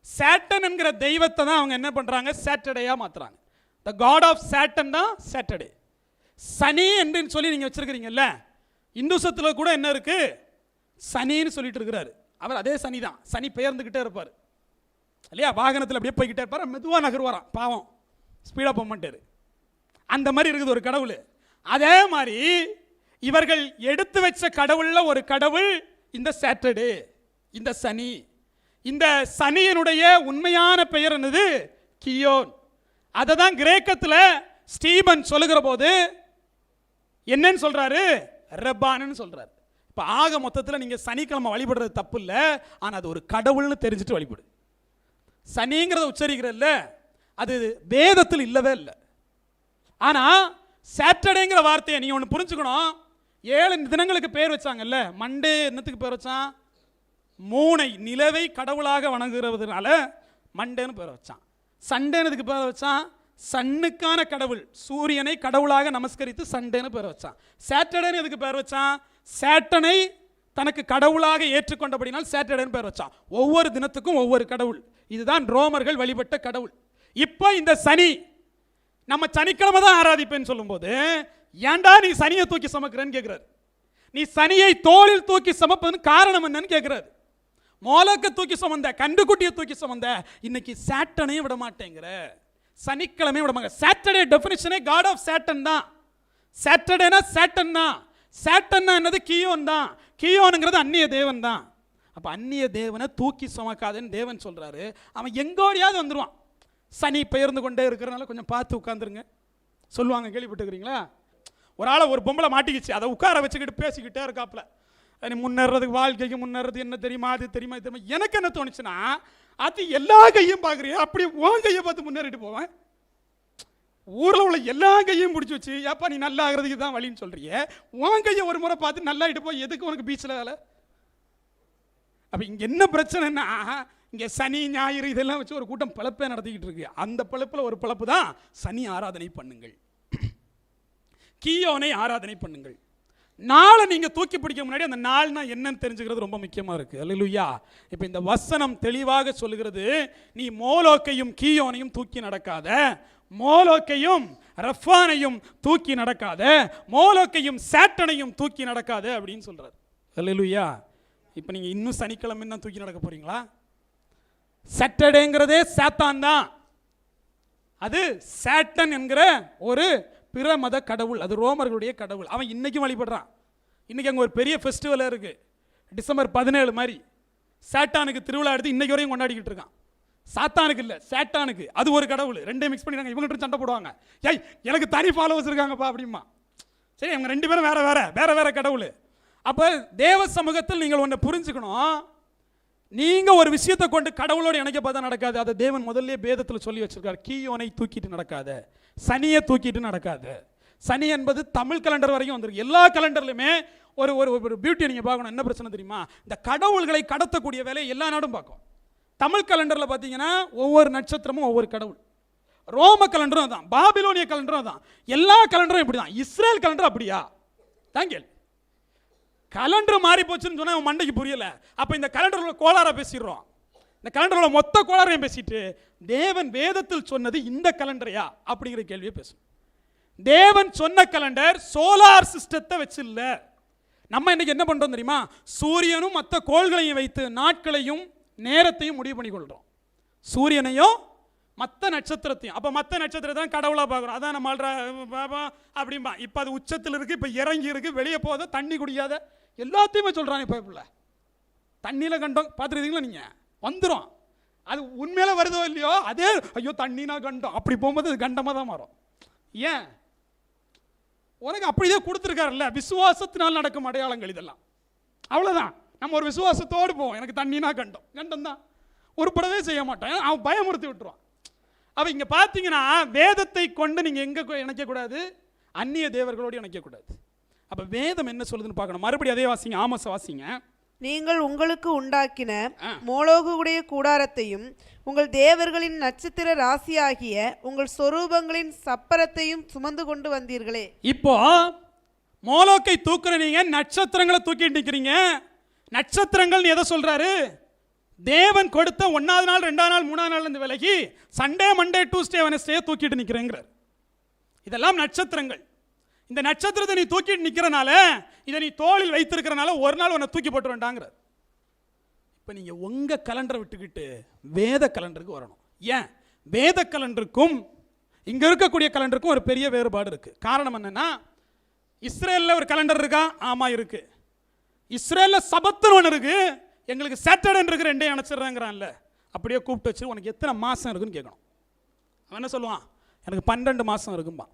சேட்டன் என்கிற தெய்வத்தை தான் அவங்க என்ன பண்றாங்க? சாட்டர்டேயா மாத்துறாங்க. த காட் ஆஃப் சேட்டன் தான் சாட்டர்டே. சனி என்று சொல்லி நீங்க வச்சிருக்கிறீங்கல்ல, இந்துசத்தில் கூட என்ன இருக்கு? சனின்னு சொல்லிட்டு இருக்கிறாரு. அவர் அதே சனி தான். சனி பெயர்ந்துகிட்டே இருப்பார் இல்லையா? வாகனத்தில் அப்படியே போய்கிட்டே இருப்பார், மெதுவாக நகர்வாராம், பாவம் ஸ்பீடாக போக மாட்டார். அந்த மாதிரி இருக்குது ஒரு கடவுள். அதே மாதிரி இவர்கள் எடுத்து வச்ச கடவுள்ல ஒரு கடவுள் இந்த சாட்டர்டே, இந்த சனி. இந்த சனியினுடைய உண்மையான பெயர் என்னது? கியோன். அதை தான் கிரேக்கத்தில் ஸ்டீபன் சொல்லுகிற போது என்னன்னு சொல்றாரு? ரெப்பான்னு சொல்றாரு. இப்போ ஆக மொத்தத்தில் நீங்க சனிக்கிழமை வழிபடுறது தப்பு இல்லை, ஆனால் அது ஒரு கடவுள்னு தெரிஞ்சுட்டு வழிபடு. சனிங்கிறத உச்சரிக்கிறல்ல, அது வேதத்தில் இல்லவே இல்லை. ஆனால் சாட்டர்டேங்கிற வார்த்தையை நீ ஒன்று புரிஞ்சுக்கணும். 7 தினங்களுக்கு பேர் வச்சாங்கல்ல. மண்டே என்னத்துக்கு பேர் வச்சான்? மூனை நிலவை கடவுளாக வணங்குறதுனால மண்டேன்னு பேர் வச்சான். சண்டேனதுக்கு பேர் வச்சான், சன்னுக்கான கடவுள் சூரியனை கடவுளாக நமஸ்கரித்து சண்டேன்னு பேர் வச்சான். சாட்டர்டேன்னு எதுக்கு பேர் வச்சான்? சேட்டனை தனக்கு கடவுளாக ஏற்றுக்கொண்டபடினால் சாட்டர்டேன்னு பேர் வச்சான். ஒவ்வொரு தினத்துக்கும் ஒவ்வொரு கடவுள். இதுதான் ரோமர்கள் வழிபட்ட கடவுள். இப்போ இந்த சனி நம்ம சனிக்கிழமை தான் ஆராதிப்பேன்னு சொல்லும்போது, ஏன்டா நீ சனியை தூக்கி சுமக்கிறேன்னு கேட்கிறாரு. நீ சனியை தோளில் தூக்கி சுமப்பதுன்னு காரணம் என்னன்னு கேட்கிறாரு. மோலோக்க தூக்கி சுமந்த, கண்டுக்குட்டியை தூக்கி சுமந்த, இன்னைக்கு சாட்டனையும் விட மாட்டேங்கிற, சனிக்கிழமையும் விட மாட்டேங்க. சாட்டர்டே டெஃபினிஷனே காட் ஆஃப் சேட்டன் தான். சாட்டர்டேனா சேட்டன் தான். சேட்டன்னா என்னது? கியோன் தான். கியோனுங்கிறது அந்நிய தேவன் தான். அப்போ அந்நிய தேவனை தூக்கி சுமக்காதுன்னு தேவன் சொல்றாரு. அவன் எங்கோடியாவது வந்துடுவான். சனி பெயர்ந்து கொண்டே இருக்கிறனால கொஞ்சம் பார்த்து உட்காந்துருங்க சொல்லுவாங்க, கேள்விப்பட்டுக்கிறீங்களா? ஒரு ஆளை ஒரு பொம்பளை மாட்டிக்கிச்சு, அதை உட்கார வச்சுக்கிட்டு பேசிக்கிட்டே இருக்காப்புல. முன்னேறதுக்கு, வாழ்க்கைக்கு முன்னேறது என்ன தெரியுமா, அது தெரியுமா, இது தெரியுமா. எனக்கு என்ன தோணுச்சுன்னா, அது எல்லா கையும் பார்க்குறியா, அப்படி உன் கையை பார்த்து முன்னேறிட்டு போவேன். ஊரில் உள்ள எல்லா கையும் பிடிச்சி வச்சு, ஏப்பா நீ நல்லா ஆகிறதுக்கு தான் வழின்னு சொல்றிய, உன் கையை ஒரு முறை பார்த்து நல்லா இட்டு போய் எதுக்கு உனக்கு பீச்சில் வேலை? அப்போ இங்கே என்ன பிரச்சனைன்னா, இங்கே சனி ஞாயிறு இதெல்லாம் வச்சு ஒரு கூட்டம் பிழப்பே நடத்திக்கிட்டு இருக்கு. அந்த பிழப்பில் ஒரு பிழப்பு தான் சனி ஆராதனை பண்ணுங்கள், கீயோனை ஆராதனை பண்ணுங்கள். நாளை நீங்க தூக்கி பிடிக்க முன்னாடி அந்த நாள்னா என்னன்னு தெரிஞ்சுக்கிறது ரொம்ப முக்கியமா இருக்கு. அல்லேலூயா. இப்போ இந்த வசனம் தெளிவாக சொல்லுகிறது, நீ மோலோக்கையும் கீயோனையும் தூக்கி நடக்காத, மோலோக்கையும் ரெஃபானையும் தூக்கி நடக்காத, மோலோக்கையும் சாட்டனையும் தூக்கி நடக்காத அப்படின்னு சொல்றாரு. அல்லேலூயா. இப்போ நீங்க இன்னும் சனிக்கிழமை தான் தூக்கி நடக்க போறீங்களா? சாட்டர்டேங்கிறதே சாத்தான் தான். அது சாட்டன் என்கிற ஒரு பிற மத கடவுள், அது ரோமர்களுடைய கடவுள். அவன் இன்னைக்கும் வழிபடுறான். இன்னைக்கு அங்கே ஒரு பெரிய ஃபெஸ்டிவல் இருக்கு, டிசம்பர் 17 மாதிரி. சாட்டானுக்கு திருவிழா எடுத்து இன்னைக்கு வரையும் கொண்டாடிக்கிட்டு இருக்கான். சாத்தானுக்கு இல்லை, சாட்டானுக்கு. அது ஒரு கடவுள். ரெண்டையும் மிக்ஸ் பண்ணிடுறாங்க. இவங்ககிட்ட சண்டை போடுவாங்க, ஏய் எனக்கு தனி ஃபாலோவர்ஸ் இருக்காங்கப்பா அப்படிமா. சரி, அவங்க ரெண்டு பேரும் வேற வேற கடவுள். அப்போ தேவ சமூகத்தில் நீங்கள் ஒன்று புரிஞ்சுக்கணும், நீங்கள் ஒரு விஷயத்தை கொண்டு கடவுளோடு இணைக்க பார்த்தா நடக்காது. அதை தேவன் முதல்ல வேதத்தில் சொல்லி வச்சிருக்காரு. கீயோனை தூக்கிட்டு நடக்காத, சனியை தூக்கிட்டு நடக்காது. சனி என்பது தமிழ் கலண்டர் வரைக்கும் வந்திருக்கு. எல்லா கலண்டர்லையுமே ஒரு ஒரு பியூட்டி நீங்கள் பார்க்கணும். என்ன பிரச்சனை தெரியுமா? இந்த கடவுள்களை கடத்தக்கூடிய வேலையை எல்லா நாடும் பார்க்கும். தமிழ் கலண்டரில் பார்த்தீங்கன்னா ஒவ்வொரு நட்சத்திரமும் ஒவ்வொரு கடவுள். ரோம கலண்டரும் அதான், பாபிலோனிய கலண்டரும் அதான், எல்லா கலண்டரும் இப்படி தான். இஸ்ரேல் கலண்டர் அப்படியா? தாங்கல் கலண்டர் மாறி போச்சுன்னு சொன்னால் அவன் மண்டைக்கு புரியல. அப்போ இந்த கலண்டரில் கோளாற பேசிடுறோம். இந்த கலண்டரில் மொத்த கோளாரையும் பேசிட்டு தேவன் வேதத்தில் சொன்னது இந்த கலண்டரையா அப்படிங்கிற கேள்வியை பேசும். தேவன் சொன்ன கலண்டர் சோலார் சிஸ்டத்தை வச்சு இல்லை. நம்ம இன்னைக்கு என்ன பண்ணுறோம் தெரியுமா? சூரியனும் மற்ற கோள்களையும் வைத்து நாட்களையும் நேரத்தையும் முடிவு பண்ணி கொள்கிறோம். சூரியனையும் மற்ற நட்சத்திரத்தையும். அப்போ மற்ற நட்சத்திரத்தை தான் கடவுளாக பார்க்குறோம். அதான் நம்ம அப்படிம்பா. இப்போ அது உச்சத்தில் இருக்குது, இப்போ இறங்கி இருக்குது, வெளியே போகாத, தண்ணி குடிக்காத, எல்லாத்தையுமே சொல்கிறாங்க. இப்போ இல்லை தண்ணியில் கண்டம் பார்த்துருக்கீங்களா நீங்கள்? வந்துடும். அது உண்மையில வருதோ இல்லையோ, அதே ஐயோ தண்ணினா கண்டம், அப்படி போகும்போது அது கண்டமாக தான் மாறும். ஏன்? உனக்கு அப்படியே கொடுத்துருக்காருல்ல. விசுவாசத்தினால் நடக்கும் அடையாளங்கள் இதெல்லாம். அவ்வளோதான். நம்ம ஒரு விசுவாசத்தோடு போவோம். எனக்கு தண்ணினா கண்டம், கண்டம் தான், உருப்படவே செய்ய மாட்டேன், அவன் பயமுறுத்தி விட்டுருவான். அப்போ இங்கே பார்த்தீங்கன்னா வேதத்தை கொண்டு நீங்கள் எங்கே இணைக்கக்கூடாது? அந்நிய தேவர்களோடு இணைக்கக்கூடாது. அப்போ வேதம் என்ன சொல்லுதுன்னு பார்க்கணும். மறுபடியும் அதே வாசிங்க, ஆமோஸ் வாசிங்க. நீங்கள் உங்களுக்கு உண்டாக்கின மோளோகுடைய கூடாரத்தையும் உங்கள் தேவர்களின் நட்சத்திர ராசியாகிய உங்கள் சொரூபங்களின் சப்பரத்தையும் சுமந்து கொண்டு வந்தீர்களே. இப்போ மோலோக்கை தூக்குற நீங்க நட்சத்திரங்களை தூக்கிட்டு நிற்கிறீங்க. நட்சத்திரங்கள் எதை சொல்றாரு? தேவன் கொடுத்த 1வது நாள் 2வது நாள் 3வது நாள் இருந்து விலகி சண்டே மண்டே டியூஸ்டே வெனஸ்டே தூக்கிட்டு நிற்கிறேங்கிறார். இதெல்லாம் நட்சத்திரங்கள். இந்த நட்சத்திரத்தை நீ தூக்கிட்டு நிற்கிறனால, இதை நீ தோளில் வைத்திருக்கிறனால ஒரு நாள் உன்னை தூக்கி போட்டு வேண்டாங்கிறார். இப்போ நீங்கள் உங்கள் கலண்டரை விட்டுக்கிட்டு வேத கலண்டருக்கு வரணும். ஏன்? வேத கலண்டருக்கும் இங்கே இருக்கக்கூடிய கலண்டருக்கும் ஒரு பெரிய வேறுபாடு இருக்குது. காரணம் என்னென்னா, இஸ்ரேலில் ஒரு கலண்டர் இருக்கா? ஆமாம் இருக்குது. இஸ்ரேலில் சபத்துன்னு ஒன்று இருக்குது, எங்களுக்கு சாட்டர்டேன்னு இருக்குது, ரெண்டையும் அணைச்சிட்றாங்கிறான்ல. அப்படியே கூப்பிட்டு வச்சு உனக்கு எத்தனை மாதம் இருக்குன்னு கேட்கணும். அவன் என்ன சொல்லுவான்? எனக்கு 12 மாதம் இருக்கும்பா.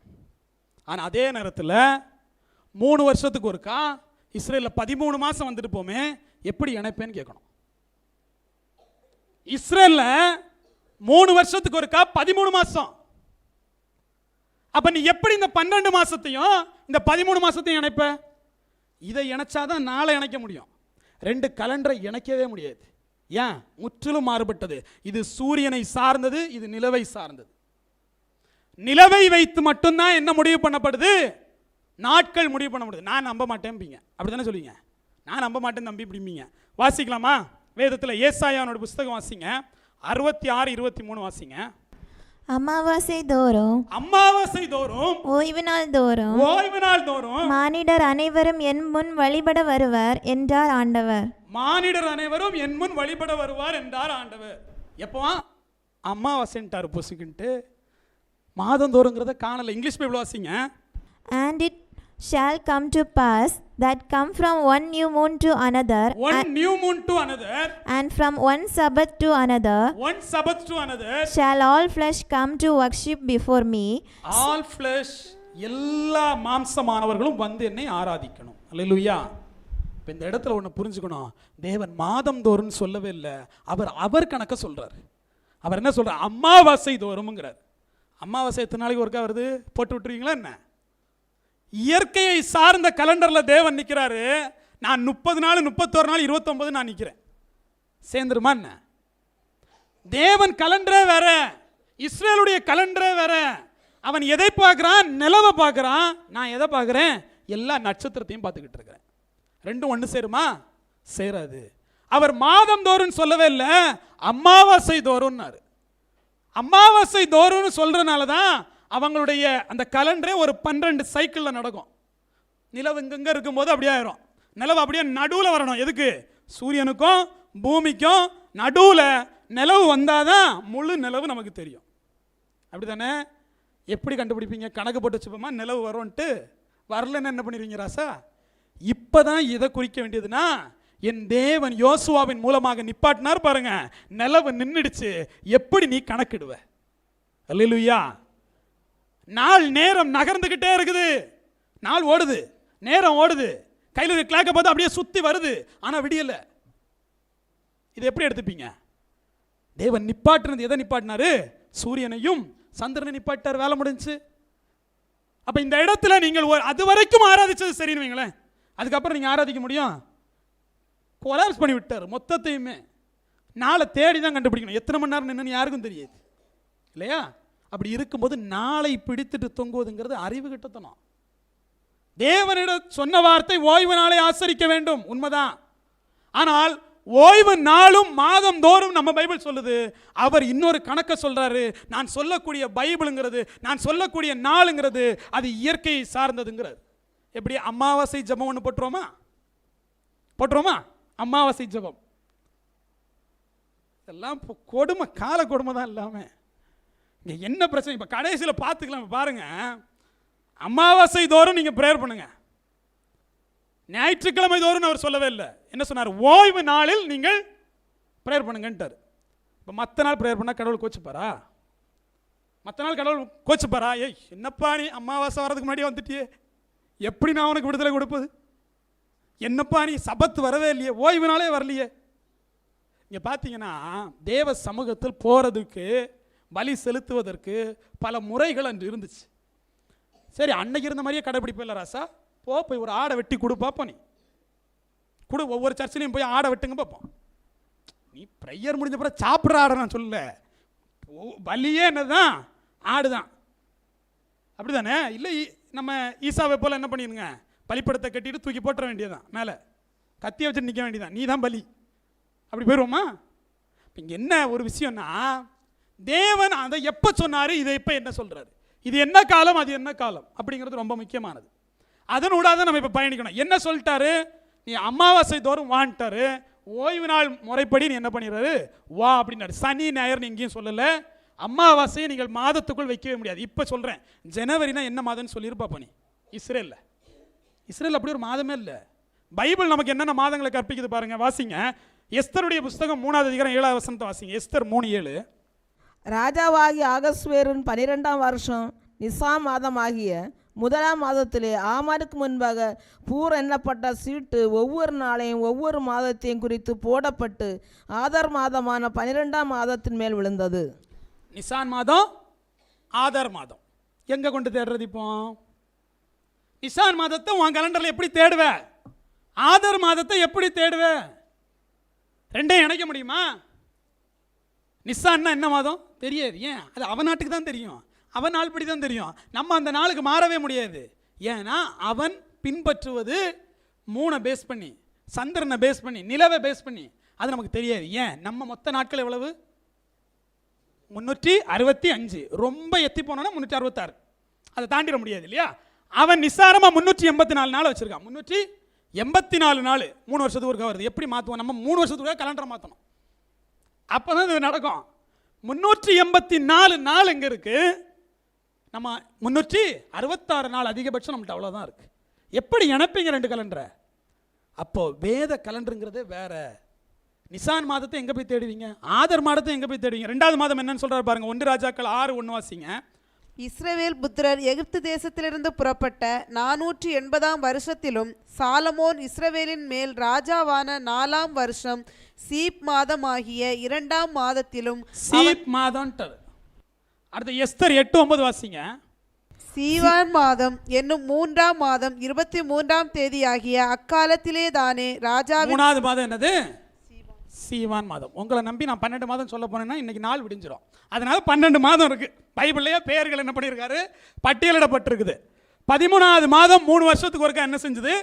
ஆனால் அதே நேரத்தில் 3 வருஷத்துக்கு ஒருக்கா இஸ்ரேலில் 13 மாதம் வந்துட்டு போமே, எப்படி இணைப்பேன்னு கேட்கணும். இஸ்ரேலில் 3 வருஷத்துக்கு ஒருக்கா 13 மாதம். அப்போ நீ எப்படி இந்த 12 மாதத்தையும் இந்த 13 மாதத்தையும் இணைப்ப? இதை இணைச்சாதான் நாளை இணைக்க முடியும். 2 கலண்டரை இணைக்கவே முடியாது. ஏன்? முற்றிலும் மாறுபட்டது. இது சூரியனை சார்ந்தது, இது நிலவை சார்ந்தது. நிலவை வைத்து மட்டும்தான் என்ன முடிவு பண்ணப்படுது? நாட்கள் முடிவு பண்ணப்படுது. நான் நம்ப மாட்டேன்பீங்க, அப்படி தானே சொல்லுவீங்க. நான் நம்ப மாட்டேன் தம்பி இப்படிம்பீங்க. வாசிக்கலாமா? வேதத்தில் ஏசாயானோட புஸ்தகம் வாசிங்க, 66-23 வாசிங்க. அமாவாசை தோறும் ஓய்வு நாள் தோறும் மானிடர் அனைவரும் என் முன் வழிபட வருவார் என்றார் ஆண்டவர். மானிடர் அனைவரும் என் முன் வழிபட வருவார் என்றார் ஆண்டவர். எப்போ அமாவாசைன்ட்டார் பொசுக்கின்ட்டு, மாதந்தோறுங்கிறத காணல. இங்கிலீஷ் பைபிள் வாசிங்க. And it shall come to pass that come from one new moon to another, and from one Sabbath to another, shall all flesh come to worship before me. All flesh, எல்லா மாம்சமானவர்களும் வந்து என்னை ஆராதிக்கணும். அல்லேலூயா. இப்போ இந்த இடத்துல ஒன்று புரிஞ்சுக்கணும். தேவன் மாதந்தோறும் சொல்லவே இல்லை, அவர் கணக்க சொல்றார். அவர் என்ன சொல்றார்? அமாவாசை தோறும்ங்கிறார். அமாவாசை எத்தனை நாளைக்கு ஒருக்கா வருது? போட்டு விட்டுருவீங்களா என்ன? இயற்கையை சார்ந்த கலண்டரில் தேவன் நிற்கிறாரு. நான் 30 நாள் 31 நாள் 29 நான் நிற்கிறேன். சேர்ந்துருமா என்ன? தேவன் கலண்டரே வேற, இஸ்ரேலுடைய கலண்டரே வேற. அவன் எதை பார்க்குறான்? நிலவை பார்க்குறான். நான் எதை பார்க்குறேன்? எல்லா நட்சத்திரத்தையும் பார்த்துக்கிட்டு இருக்கிறேன். ரெண்டும் ஒன்று சேருமா? சேராது. அவர் மாதம் தோறும் சொல்லவே இல்லை, அமாவாசை தோறும்னாரு. அமாவாசை தோறும்னு சொல்றதுனால தான் அவங்களுடைய அந்த கலண்டரே ஒரு 12 சைக்கிளில் நடக்கும். நிலவு இங்கங்க இருக்கும்போது அப்படியே ஆயிரும். நிலவு அப்படியே நடுவில் வரணும். எதுக்கு? சூரியனுக்கும் பூமிக்கும் நடுவில் நிலவு வந்தாதான் முழு நிலவு நமக்கு தெரியும். அப்படி தானே? எப்படி கண்டுபிடிப்பீங்க? கணக்கு போட்டு வச்சுப்போமா நிலவு வரும்ன்ட்டு, வரலன்னு என்ன பண்ணிடுவீங்க ராசா? இப்போ தான் இதை குறிக்க வேண்டியதுன்னா, என் தேவன் யோசுவாவின் மூலமாக நிப்பாட்டினார் பாருங்க, நிலவு நின்றுடுச்சு. எப்படி நீ கணக்கிடுவ? அல்லேலூயா. நாள் நேரம் நகர்ந்துக்கிட்டே இருக்குது. நாள் ஓடுது, நேரம் ஓடுது, கையில் கிளாக்க பார்த்து அப்படியே சுற்றி வருது, ஆனால் விடியலை. இது எப்படி எடுத்துப்பீங்க? தேவன் நிப்பாட்டினது எதை நிப்பாட்டினாரு? சூரியனையும் சந்திரனை நிப்பாட்டார், வேலை முடிஞ்சு. அப்போ இந்த இடத்துல நீங்கள் அது வரைக்கும் ஆராதிச்சது சரின்னு வைங்களேன், அதுக்கப்புறம் நீங்கள் ஆராதிக்க முடியும்? கொலாப்ஸ் பண்ணி விட்டார் மொத்தத்தையுமே. நாளை தேடி தான் கண்டுபிடிக்கணும். எத்தனை மணி நேரம் நின்று யாருக்கும் தெரியாது இல்லையா? அப்படி இருக்கும்போது நாளை பிடித்துட்டு தொங்குவதுங்கிறது அறிவு கிட்டத்தனம். தேவனிடம் சொன்ன வார்த்தை ஓய்வு நாளை ஆசரிக்க வேண்டும், உண்மைதான். ஆனால் ஓய்வு நாளும் மாதம் தோறும் நம்ம பைபிள் சொல்லுது. அவர் இன்னொரு கணக்கை சொல்றாரு. நான் சொல்லக்கூடிய பைபிளுங்கிறது, நான் சொல்லக்கூடிய நாளுங்கிறது அது இயற்கையை சார்ந்ததுங்கிறார். எப்படி? அமாவாசை ஜபம் ஒன்று போட்டுருவோமா? அமாவாசை ஜபம் எல்லாம் கொடுமை, கால கொடுமை தான் இல்லாமல். இங்கே என்ன பிரச்சனை? இப்போ கடைசியில் பார்த்துக்கலாம் பாருங்க. அமாவாசை தோறும் நீங்கள் ப்ரேயர் பண்ணுங்க, ஞாயிற்றுக்கிழமை தோறும் அவர் சொல்லவே இல்லை. என்ன சொன்னார்? ஓய்வு நாளில் நீங்கள் ப்ரேயர் பண்ணுங்கன்ட்டார். இப்போ மற்ற நாள் ப்ரேயர் பண்ணால் கடவுள் கோச்சுப்பாரா? மற்ற நாள் கடவுள் கோச்சுப்பாரா? ஏய் என்னப்பா நீ அமாவாசை வரதுக்கு முன்னாடியே வந்துட்டியே, எப்படி நான் உனக்கு விடுதலை கொடுப்பது? என்னப்பா நீ சபத்து வரவே இல்லையே, ஓய்வு நாளே வரலையே. இங்கே பார்த்தீங்கன்னா தேவ சமூகத்தில் போகிறதுக்கு, பலி செலுத்துவதற்கு பல முறைகள் அன்று இருந்துச்சு. சரி, அன்னைக்கு இருந்த மாதிரியே கடைப்பிடிப்பில்ல ராசா? போய் ஒரு ஆடை வெட்டி கொடு பார்ப்போம். நீ கொடு, ஒவ்வொரு சர்ச்சிலையும் போய் ஆடை வெட்டுங்க பார்ப்போம். நீ ப்ரேயர் முடிஞ்ச பிறகு சாப்பிட்ற ஆடை நான் சொல்லல, பலியே என்னதான்? ஆடு தான். அப்படி தானே? இல்லை நம்ம ஈசாவை போல் என்ன பண்ணிடுங்க, பலிப்படத்தை கட்டிட்டு தூக்கி போட்டுற வேண்டியதான், மேலே கத்தியை வச்சுட்டு நிற்க வேண்டியதான், நீ தான் பலி. அப்படி போயிடுவோமா? இங்கே என்ன ஒரு விஷயம்னா, தேவன் அதை எப்போ சொன்னார், இதை இப்போ என்ன சொல்கிறாரு, இது என்ன காலம், அது என்ன காலம் அப்படிங்கிறது ரொம்ப முக்கியமானது. அதனூடாக நம்ம இப்போ பயணிக்கணும். என்ன சொல்லிட்டாரு? நீ அமாவாசை தோறும் வான்ட்டாரு. ஓய்வு நாள் முறைப்படி நீ என்ன பண்ணிடுறாரு? வா அப்படின்னாரு. சனி ஞாயிறு எங்கேயும் சொல்லலை. அமாவாசையை நீங்கள் மாதத்துக்குள் வைக்கவே முடியாது. இப்போ சொல்கிறேன், ஜனவரினா என்ன மாதம்னு சொல்லியிருப்பாப்பா நீ. இஸ்ரேல் அப்படி ஒரு மாதமே இல்லை. பைபிள் நமக்கு என்னென்ன மாதங்களை கற்பிக்குது பாருங்க, வாசிங்க. எஸ்தருடைய புஸ்தகம் 3வது அதிகாரம் 7வது வசனத்தை வாசிங்க. எஸ்தர் 3:7. ராஜாவாகிய ஆகஸ்வேரின் 12ஆம் வருஷம் நிசாம் மாதமாகிய 1ஆம் மாதத்திலே ஆமானுக்கு முன்பாக பூர் எண்ணப்பட்ட சீட்டு ஒவ்வொரு நாளையும் ஒவ்வொரு மாதத்தையும் குறித்து போடப்பட்டு ஆதார் மாதமான 12ஆம் மாதத்தின் மேல் விழுந்தது. நிசான் மாதம், ஆதார் மாதம். எங்கே கொண்டு தேடுறது? இப்போ நிசான் மாதத்தை உன் கலண்டரில் எப்படி தேடுவ? ஆதார் மாதத்தை எப்படி தேடுவ? ரெண்டையும் இணைக்க முடியுமா? நிசான்னா என்ன மாதம் தெரியாது. ஏன்? அது அவன் நாட்டுக்கு தான் தெரியும், அவன் நாள்படி தான் தெரியும். நம்ம அந்த நாளுக்கு மாறவே முடியாது. ஏன்னா அவன் பின்பற்றுவது 3 பேஸ் பண்ணி, சந்திரனை பேஸ் பண்ணி, நிலவை பேஸ் பண்ணி. அது நமக்கு தெரியாது. ஏன்? நம்ம மொத்த நாட்கள் எவ்வளவு? 365. ரொம்ப எத்தி போனோன்னா 366. அதை தாண்டிட முடியாது இல்லையா? அவன் நிசாரமாக 384 நாள் வச்சிருக்கான். 384 நாள் 3 வருஷத்துக்கு ஒருக்கா வருது. எப்படி மாற்றுவோம்? நம்ம 3 வருஷத்துக்கு கலண்டரை மாற்றணும், அப்போ தான் இது நடக்கும். 384 நாள் எங்கே இருக்கு? நம்ம 366 நாள் அதிகபட்சம் நம்மகிட்ட அவ்வளோதான் இருக்கு. எப்படி இணைப்பீங்க 2 கலண்டரை? அப்போ வேத கலண்டருங்கிறதே வேற. நிசான் மாதத்தை எங்கே போய் தேடுவீங்க? ஆதர் மாதத்தை எங்கே போய் தேடுவீங்க? 2வது மாதம் என்னன்னு சொல்றாரு பாருங்க. 1 ராஜாக்கள் 6:1 வாசிங்க. இஸ்ரவேல் புத்திரர் எகிப்து தேசத்திலிருந்து புறப்பட்ட 480ஆம் வருஷத்திலும் சாலமோன் இஸ்ரவேலின் மேல் ராஜாவான 4ஆம் வருஷம் சீப் மாதமாகிய 2ஆம் மாதத்திலும். சீப் மாதம். அடுத்து எஸ்தர் 8:9 வாசிங்க. சீவான் மாதம் என்னும் 3ஆம் மாதம் 23ஆம் தேதியாகிய அக்காலத்திலே தானே ராஜாவின். 3வது மாதம் என்னது? சீவான் மாதம். உங்களை நம்பி நான் 12 மாதம் சொல்ல போனேன்னா இன்னைக்கு நாள் விடிஞ்சிடும். அதனால 12 மாதம் இருக்கு. பைபிள்லயே பெயர்கள் என்ன பண்ணியிருக்காரு? பட்டியலிடப்பட்டிருக்குது. 13வது மாதம் 3 வருஷத்துக்கு ஒருக்கா என்ன செஞ்சது?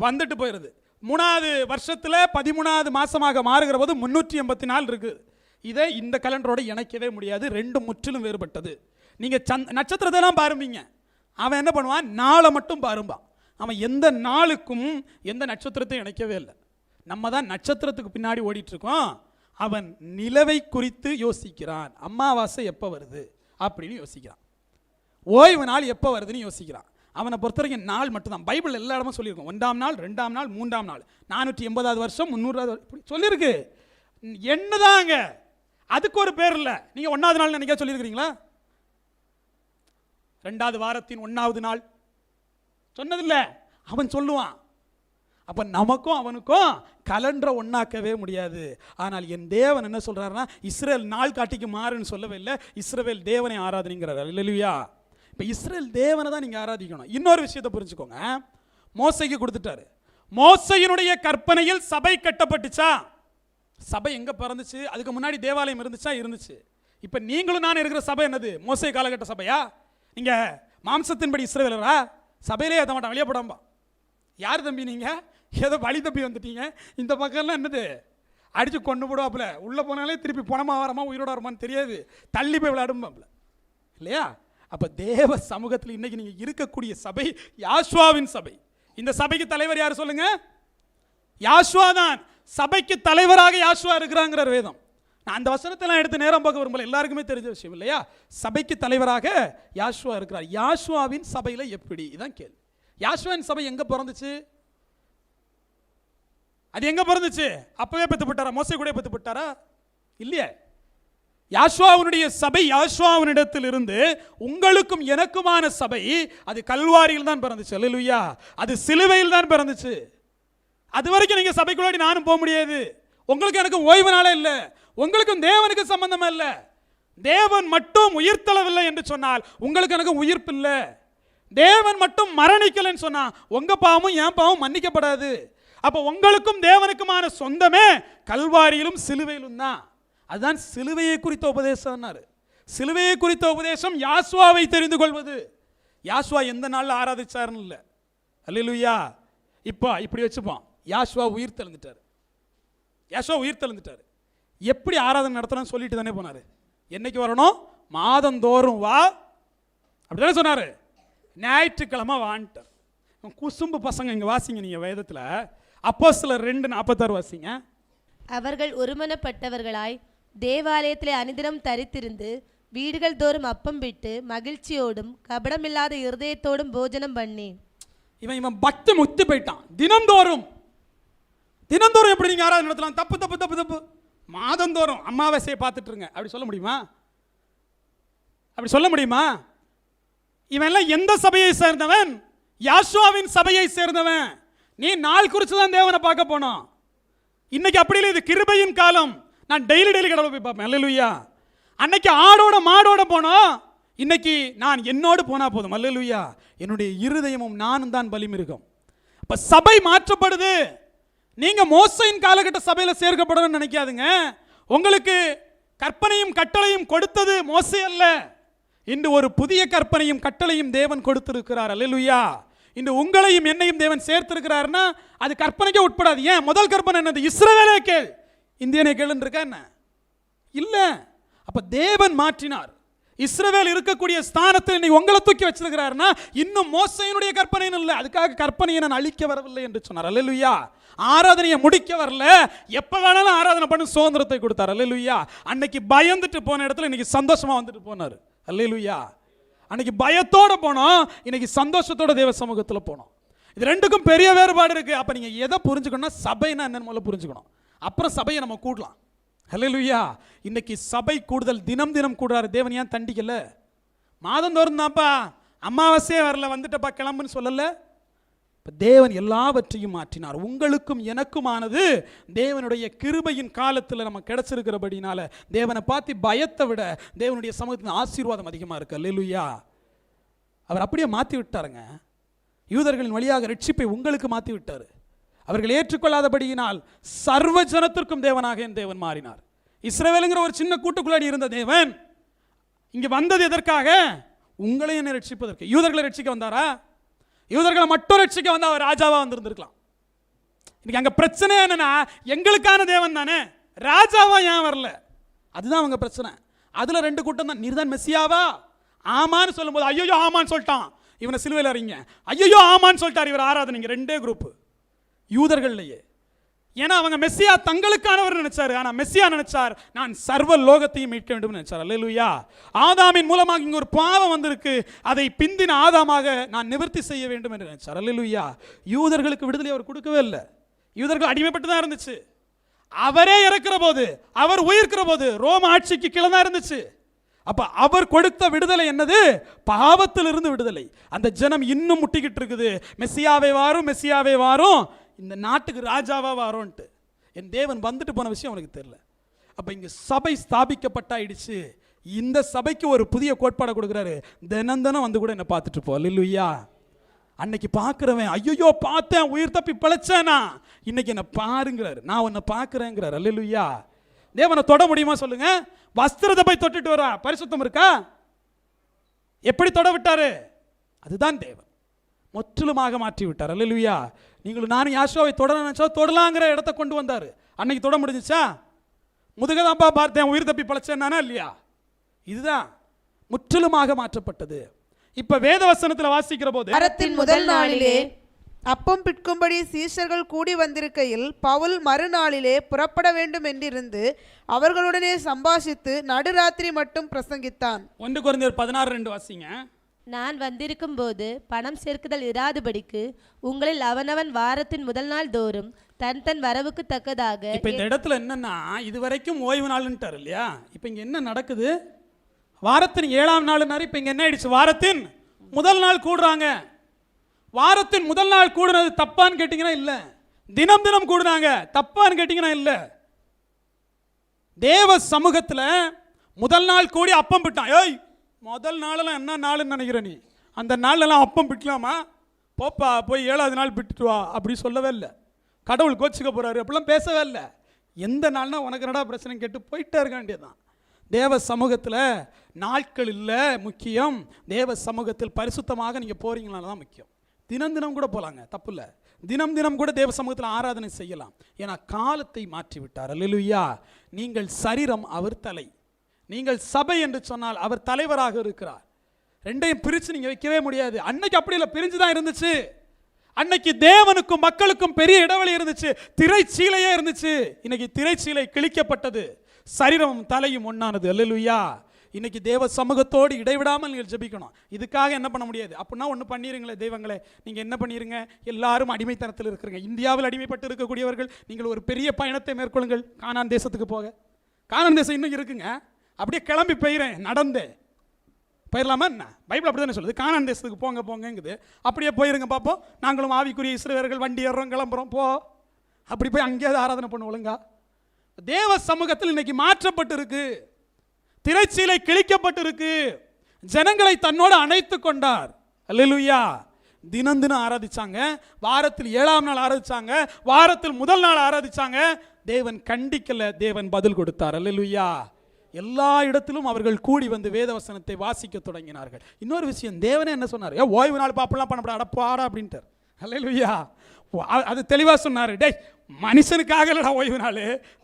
வந்துட்டு போயிருது. 3வது வருஷத்துல 13வது மாசமாக மாறுகிற போது 384 இருக்கு. இதை இந்த கலண்டரோட இணைக்கவே முடியாது. 2 முற்றிலும் வேறுபட்டது. நீங்க நட்சத்திரத்தை எல்லாம் பாருங்க, அவன் என்ன பண்ணுவான்? நாளை மட்டும் பாரும்பான். அவன் எந்த நாளுக்கும் எந்த நட்சத்திரத்தையும் இணைக்கவே இல்லை. நம்ம தான் நட்சத்திரத்துக்கு பின்னாடி ஓடிட்டு இருக்கோம். அவன் நிலவை குறித்து யோசிக்கிறான். அமாவாசை எப்போ வருது, அப்படின்னு யோசிக்கிறான். ஓய்வு நாள் எப்போ வருதுன்னு யோசிக்கிறான். அவனை பொறுத்த வரைக்கும் நாள் மட்டும்தான். பைபிள் எல்லா இடமும் சொல்லியிருக்கோம். 1ஆம் நாள், 2ஆம் நாள், 3ஆம் நாள், 480வது வருஷம், 300வது இப்படி சொல்லியிருக்கு. என்னதாங்க அதுக்கு ஒரு பேர் இல்லை. நீங்கள் 1ஆவது நாள் நினைக்க சொல்லியிருக்கிறீங்களா? 2வது வாரத்தின் 1ஆவது நாள் சொன்னதில்லை, அவன் சொல்லுவான். அப்போ நமக்கும் அவனுக்கும் கலண்டரை ஒன்றாக்கவே முடியாது. ஆனால் என் தேவன் என்ன சொல்கிறாருன்னா, இஸ்ரேல் நாள் காட்டிக்கு மாறுன்னு சொல்லவே இல்லை, இஸ்ரவேல் தேவனை ஆராதனைங்கிறார். அல்லேலூயா. இப்போ இஸ்ரேல் தேவனை தான் நீங்கள் ஆராதிக்கணும். இன்னொரு விஷயத்தை புரிஞ்சுக்கோங்க. மோசைக்கு கொடுத்துட்டாரு. மோசையினுடைய கற்பனையில் சபை கட்டப்பட்டுச்சா? சபை எங்கே பிறந்துச்சு? அதுக்கு முன்னாடி தேவாலயம் இருந்துச்சா? இருந்துச்சு. இப்போ நீங்களும் நான் இருக்கிற சபை என்னது? மோசை காலகட்ட சபையா? நீங்கள் மாம்சத்தின்படி இஸ்ரவேலரா? சபையிலே ஏற்ற மாட்டான், வெளியே போடாம்பா. யார் தம்பி நீங்கள்? ஏதோ வழி தம்பி வந்துட்டீங்க. இந்த பக்கம்லாம் என்னது? அடித்து கொண்டு போடுவாப்புல. உள்ளே போனாலே திருப்பி பணமாக வரமா உயிரோட வருமானு தெரியாது, தள்ளி போய் விளையாடும்பாப்புல இல்லையா? அப்போ தேவ சமூகத்தில் இன்னைக்கு நீங்கள் இருக்கக்கூடிய சபை யாஷ்வாவின் சபை. இந்த சபைக்கு தலைவர் யார் சொல்லுங்க? யாஷ்வா தான். சபைக்கு தலைவராக யாஷ்வா இருக்கிறாங்கிற வேதம். நான் அந்த வசனத்தெல்லாம் எடுத்து நேரம் பார்க்க விரும்பல, எல்லாருக்குமே தெரிஞ்ச விஷயம் இல்லையா? சபைக்கு தலைவராக யாஷ்வா இருக்கிறார். யாஷ்வாவின் சபையில் எப்படி? இதான் கேள்வி. யாஷ்வாவின் சபை எங்கே பிறந்துச்சு? அது எங்கே பிறந்துச்சு? அப்பவே பெற்றுப்பட்டாரா? மோசை கூட பெற்றுப்பட்டாரா? இல்லையே. யாஷ்வாவுடைய சபை யாஷ்வாவினிடத்தில் இருந்து உங்களுக்கும் எனக்குமான சபை அது கல்வாரியில் தான் பிறந்துச்சு. அல்லேலூயா. அது சிலுவையில் தான் பிறந்துச்சு. அது வரைக்கும் நீங்க சபைக்குள்ளாடி நானும் போக முடியாது. உங்களுக்கு எனக்கு ஓய்வு நாளே இல்லை, உங்களுக்கும் தேவனுக்கு சம்பந்தம் இல்லை. தேவன் மட்டும் உயிர்த்தளவில்லை என்று சொன்னால் உங்களுக்கு எனக்கு உயிர்ப்பு இல்லை. தேவன் மட்டும் மரணிக்கலைன்னு சொன்னா உங்க பாவமும் என் பாவம் மன்னிக்கப்படாது. அப்போ உங்களுக்கும் தேவனுக்குமான சொந்தமே கல்வாரியிலும் சிலுவையிலும் தான். அதுதான் சிலுவையை குறித்த உபதேசம். சிலுவையை குறித்த உபதேசம் யாஷ்வாவை தெரிந்து கொள்வது. யாஷ்வா எந்த நாளில் ஆராதிச்சாருன்னு இல்லை. அல்லேலூயா. இப்போ இப்படி வச்சுப்போம், யாஷ்வா உயிர் தெழுந்துட்டார். யாஷ்வா உயிர் தெழுந்துட்டார். எப்படி ஆராதனை நடத்தணும்னு சொல்லிட்டு தானே போனார். என்னைக்கு வரணும்? மாதந்தோறும் வா, அப்படிதானே சொன்னார். ஞாயிற்றுக்கிழமை வான்ட்டார். குசும்பு பசங்க இங்கே வாசிங்க நீங்கள் வேதத்தில். அப்போஸ்தலர் 2:46 வாசிங்க. அவர்கள் ஒருமனப்பட்டவர்களாய் தேவாலயத்திலே அனுதினம் தரித்திருந்து வீடுகள் தோறும் அப்பம் விட்டு மகிழ்ச்சியோடும் கபடமில்லாத இருதயத்தோடும் போஜனம் பண்ணி. இவன் பக்தி முத்தி போயிட்டான். தினந்தோறும் தினந்தோறும் எப்படி நீங்க ஆராதனை நடத்தலாம்? தப்பு தப்பு தப்பு தப்பு. மாதந்தோறும் அமாவாசையை பார்த்துட்டு இருங்க, அப்படி சொல்ல முடியுமா? அப்படி சொல்ல முடியுமா? இவன் எல்லாம் எந்த சபையை சேர்ந்தவன்? யாஷ்வாவின் சபையை சேர்ந்தவன். நீ நாள் குறித்து தான் தேவனை பார்க்க போனோம். இன்னைக்கு அப்படி இல்லை, இது கிருபையின் காலம். நான் டெய்லி கடவுளை போய் பார்ப்பேன். அல்லேலூயா. அன்னைக்கு ஆடோட மாடோட போனோம், இன்னைக்கு நான் என்னோடு போனா போதும். அல்லேலூயா. என்னுடைய இருதயமும் நானும் தான் பலிமிருகம். அப்ப சபை மாற்றப்படுது. நீங்க மோசையின் காலகட்ட சபையில் சேர்க்கப்படணும்னு நினைக்காதுங்க. உங்களுக்கு கற்பனையும் கட்டளையும் கொடுத்தது மோசை அல்ல. இன்று ஒரு புதிய கற்பனையும் கட்டளையும் தேவன் கொடுத்திருக்கிறார். அல்லேலூயா. இன்று உங்களையும் என்னையும் தேவன் சேர்த்திருக்கிறார்னா அது கற்பனைக்கே உட்படாது. ஏன்? முதல் கற்பனை என்னது? இஸ்ரவேலே கேள், இந்தியனை கேளுன்னு இருக்கா என்ன? இல்ல. அப்ப தேவன் மாற்றினார். இஸ்ரவேல் இருக்கக்கூடிய ஸ்தானத்தில் நீ உங்களை தூக்கி வச்சிருக்கிறாருன்னா இன்னும் மோசையினுடைய கற்பனை இல்லை. அதுக்காக கற்பனையை நான் அழிக்க வரவில்லை என்று சொன்னார். அல்லேலூயா. ஆராதனையை முடிக்க வரல, எப்ப வேணாலும் ஆராதனை பண்ணி சுதந்திரத்தை கொடுத்தார். அல்லேலூயா. அன்னைக்கு பயந்துட்டு போன இடத்துல இன்னைக்கு சந்தோஷமா வந்துட்டு போனார். அல்லேலூயா. அன்னைக்கு பயத்தோட போனோம், இன்னைக்கு சந்தோஷத்தோட தேவ சமூகத்தில் போனோம். இது ரெண்டுக்கும் பெரிய வேறுபாடு இருக்கு. அப்ப நீங்க எதை புரிஞ்சுக்கணும்னா சபைனா என்னன்னு முதல்ல புரிஞ்சுக்கணும். அப்புறம் சபையை நம்ம கூடலாம். ஹல்லேலூயா. இன்னைக்கு சபை கூடுதல் தினம் தினம் கூடுறாரு. தேவன் ஏன் தண்டிக்கல? மாதந்தோறும் தான்ப்பா, அமாவாசையே வரல, வந்துட்டப்பா கிளம்புன்னு சொல்லல. இப்போ தேவன் எல்லாவற்றையும் மாற்றினார். உங்களுக்கும் எனக்குமானது தேவனுடைய கிருபையின் காலத்தில் நம்ம கிடைச்சிருக்கிறபடினால தேவனை பார்த்து பயத்தை விட தேவனுடைய சமூகத்தின் ஆசீர்வாதம் அதிகமாக இருக்கு. அல்லேலூயா. அவர் அப்படியே மாற்றி விட்டாருங்க. யூதர்களின் வழியாக ரட்சிப்பை உங்களுக்கு மாற்றி விட்டார். அவர்கள் ஏற்றுக்கொள்ளாதபடியினால் சர்வ ஜனத்திற்கும் தேவனாக என் தேவன் மாறினார். இஸ்ரவேலுங்கிற ஒரு சின்ன கூட்டுக்குள்ளாடி இருந்த தேவன் இங்கே வந்தது எதற்காக? உங்களை என்ன ரட்சிப்பதற்கு. யூதர்களை ரட்சிக்க வந்தாரா? யூதர்களை மட்டும் ரட்சிக்க வந்தா அவர் ராஜாவா வந்திருந்திருக்கலாம். இன்னைக்கு அங்க பிரச்சனை என்னன்னா, எங்களுக்கான தேவன் தானே, ராஜாவா ஏன் வரல? அதுதான் அவங்க பிரச்சனை. அதுல ரெண்டு கூட்டம் தான். நீர்தான் மெசியாவா? ஆமான்னு சொல்லும்போது ஐயோ ஆமான்னு சொல்லிட்டான், இவனை சிலுவையில் அறிங்க. ஐயோ ஆமான்னு சொல்லிட்டார், இவர் ஆராதனைங்க. ரெண்டே குரூப் யூதர்கள்லையே. ஏன்னா அவங்க மெஸ்ஸியா தங்களுக்கானவர் நினைச்சாரு. ஆனா மெஸ்ஸியா நினைச்சார் நான் சர்வ லோகத்தையும் மீட்க வேண்டும் நினைச்சார். அல்லேலூயா. ஆதாமின் மூலமாக இங்க ஒரு பாவம் வந்திருக்கு, அதை பிந்தின ஆதாமாக நான் நிவர்த்தி செய்ய வேண்டும் என்று நினைச்சார். அல்லேலூயா. யூதர்களுக்கு விடுதலை அவர் கொடுக்கவே இல்லை. யூதர்கள் அடிமைப்பட்டு தான் இருந்துச்சு. அவரே இறக்கிற போது, அவர் உயிர்க்கிற போது ரோம ஆட்சிக்கு கீழே தான் இருந்துச்சு. அப்ப அவர் கொடுத்த விடுதலை என்னது? பாவத்திலிருந்து விடுதலை. அந்த ஜனம் இன்னும் முட்டிக்கிட்டு இருக்குது, மெஸ்ஸியாவே வாரும், மெஸ்ஸியாவே வாரும், இந்த நாட்டுக்கு ராஜாவா வாரோன்ட்டு. என் தேவன் வந்துட்டு போன விஷயம் அவனுக்கு தெரியல. அப்ப இங்க சபை ஸ்தாபிக்கப்பட்டாயிடுச்சு. இந்த சபைக்கு ஒரு புதிய கோட்பாடை கொடுக்குறாரு. தினம் தினம் வந்து கூட என்ன பார்த்துட்டு போ. அல்லேலூயா. அன்னைக்கு பார்க்குறவன் ஐயோ பார்த்தேன் உயிர் தப்பி பிழைச்சேனா, இன்னைக்கு என்ன பாருங்கிறாரு, நான் உன்னை பார்க்குறேங்கிறார். அல்லேலூயா. தேவனை தொட முடியுமா சொல்லுங்க? வஸ்திரத்தை போய் தொட்டுட்டு வரா, பரிசுத்தம் இருக்கா? எப்படி தொட விட்டாரு? அதுதான் தேவன் முற்றிலுமாக மாற்றி விட்டார். அல்லேலூயா. நீங்களும் நானும் யாஷோவை தொட நினைச்சா தொடலாங்கிற இடத்த கொண்டு வந்தாரு. அன்னைக்கு தொட முடிஞ்சிச்சா? முதுகதாப்பா பார்த்தேன் உயிர் தப்பி பிழைச்சேன்னா இல்லையா? இதுதான் முற்றிலுமாக மாற்றப்பட்டது. இப்ப வேதவசனத்துல வாசிக்கிற போது வாரத்தின் முதல் நாளிலே அப்பம் பிட்கும்படி சீஷர்கள் கூடி வந்திருக்கையில் பவுல் மறுநாளிலே புறப்பட வேண்டும் என்றிருந்து அவர்களுடனே சம்பாஷித்து நடுராத்திரி மட்டும் பிரசங்கித்தான். 1 கொரிந்தியர் 16:2 வாசிங்க. நான் வந்திருக்கும் போது பணம் சேர்க்குதல் இராதபடிக்கு உங்களில் அவனவன் வாரத்தின் முதல் நாள் தோறும் தன் தன் வரவுக்கு தக்கதாக. இப்ப இந்த இடத்துல என்னன்னா, இதுவரைக்கும் ஓய்வு நாள்ன்ட்டார் இல்லையா? இப்ப இங்க என்ன நடக்குது? வாரத்தின் 7ஆம் நாள். இப்ப இங்க என்ன ஆயிடுச்சு? வாரத்தின் முதல் நாள் கூடுறாங்க. வாரத்தின் முதல் நாள் கூடுனது தப்பான்னு கேட்டீங்கன்னா இல்ல. தினம் தினம் கூடுனாங்க, தப்பான்னு கேட்டீங்கன்னா இல்ல. தேவ சமூகத்துல முதல் நாள் கூடி அப்பம் பிட்டான். ஏய், முதல் நாளெல்லாம் என்ன நாள்னு நினைக்கிற நீ? அந்த நாளெல்லாம் அப்பம் பிட்டலாமா? போப்பா போய் 7ஆவது நாள் பிட்டுட்டு வா அப்படி சொல்லவே இல்லை. கடவுள் கோச்சிக்க போறாரு அப்படிலாம் பேசவே இல்லை. எந்த நாள்னா உனக்கு என்னடா பிரச்சனை கேட்டு போயிட்டே இருக்க வேண்டியதுதான். தேவ சமூகத்தில் நாட்கள் இல்லை முக்கியம், தேவ சமூகத்தில் பரிசுத்தமாக நீங்கள் போறீங்களால தான் முக்கியம். தினம் தினம் கூட போகலாங்க, தப்பு இல்லை. தினம் தினம் கூட தேவ சமூகத்தில் ஆராதனை செய்யலாம். ஏன்னா காலத்தை மாற்றி விட்டார். அல்லேலூயா. நீங்கள் சரீரம், அவர் தலை. நீங்கள் சபை என்று சொன்னால் அவர் தலைவராக இருக்கிறார். ரெண்டையும் பிரித்து நீங்கள் வைக்கவே முடியாது. அன்னைக்கு அப்படி இல்லை, பிரிஞ்சு தான் இருந்துச்சு. அன்னைக்கு தேவனுக்கும் மக்களுக்கும் பெரிய இடைவெளி இருந்துச்சு, திரைச்சீலையே இருந்துச்சு. இன்னைக்கு திரைச்சீலை கிழிக்கப்பட்டது, சரீரமும் தலையும் ஒன்றானது. அல்லேலூயா. இன்னைக்கு தேவ சமூகத்தோடு இடைவிடாமல் நீங்கள் ஜெபிக்கணும். இதுக்காக என்ன பண்ண முடியாது? அப்படின்னா ஒன்று பண்ணிடுங்களே தெய்வங்களே, நீங்கள் என்ன பண்ணிடுங்க, எல்லாரும் அடிமைத்தனத்தில் இருக்கிறீங்க. இந்தியாவில் அடிமைப்பட்டு இருக்கக்கூடியவர்கள் நீங்கள் ஒரு பெரிய பயணத்தை மேற்கொள்ளுங்கள். கானான் தேசத்துக்கு போக. கானான் தேசம் இன்னும் இருக்குங்க. அப்படியே கிளம்பி போயிறேன், நடந்தேன் போயிடலாமா என்ன? பைபிள் அப்படி தானே சொல்லுது, கானான் தேசத்துக்கு போங்க போங்கங்குது. அப்படியே போயிருங்க பார்ப்போம். நாங்களும் ஆவிக்குரிய இஸ்ரவேலர்கள் வண்டி ஏறுறோம், கிளம்புறோம், போ. அப்படி போய் அங்கேயாவது ஆராதனை பண்ண ஒழுங்கா? தேவ சமூகத்தில் இன்னைக்கு மாற்றப்பட்டு இருக்கு, திரைச்சீலை கிழிக்கப்பட்டு இருக்கு. ஜனங்களை தன்னோடு அணைத்து கொண்டார். அல்லேலூயா. தினம் தினம் ஆராதிச்சாங்க, வாரத்தில் 7ஆம் நாள் ஆராதிச்சாங்க, வாரத்தில் முதல் நாள் ஆராதிச்சாங்க. தேவன் கண்டிக்கல, தேவன் பதில் கொடுத்தார். அல்லேலூயா. எல்லா இடத்திலும் அவர்கள் கூடி வந்து வேதவசனத்தை வாசிக்க தொடங்கினார்கள். இன்னொரு விஷயம், தேவனே என்ன சொன்னார்? ஓய்வு நாள் பாப்பெல்லாம் பண்ணப்பட அடப்பாடா அப்படின்ட்டார். அல்லேலூயா. அது தெளிவாக சொன்னார். டேய், மனுஷனுக்காக இல்லடா ஓய்வு நாள்,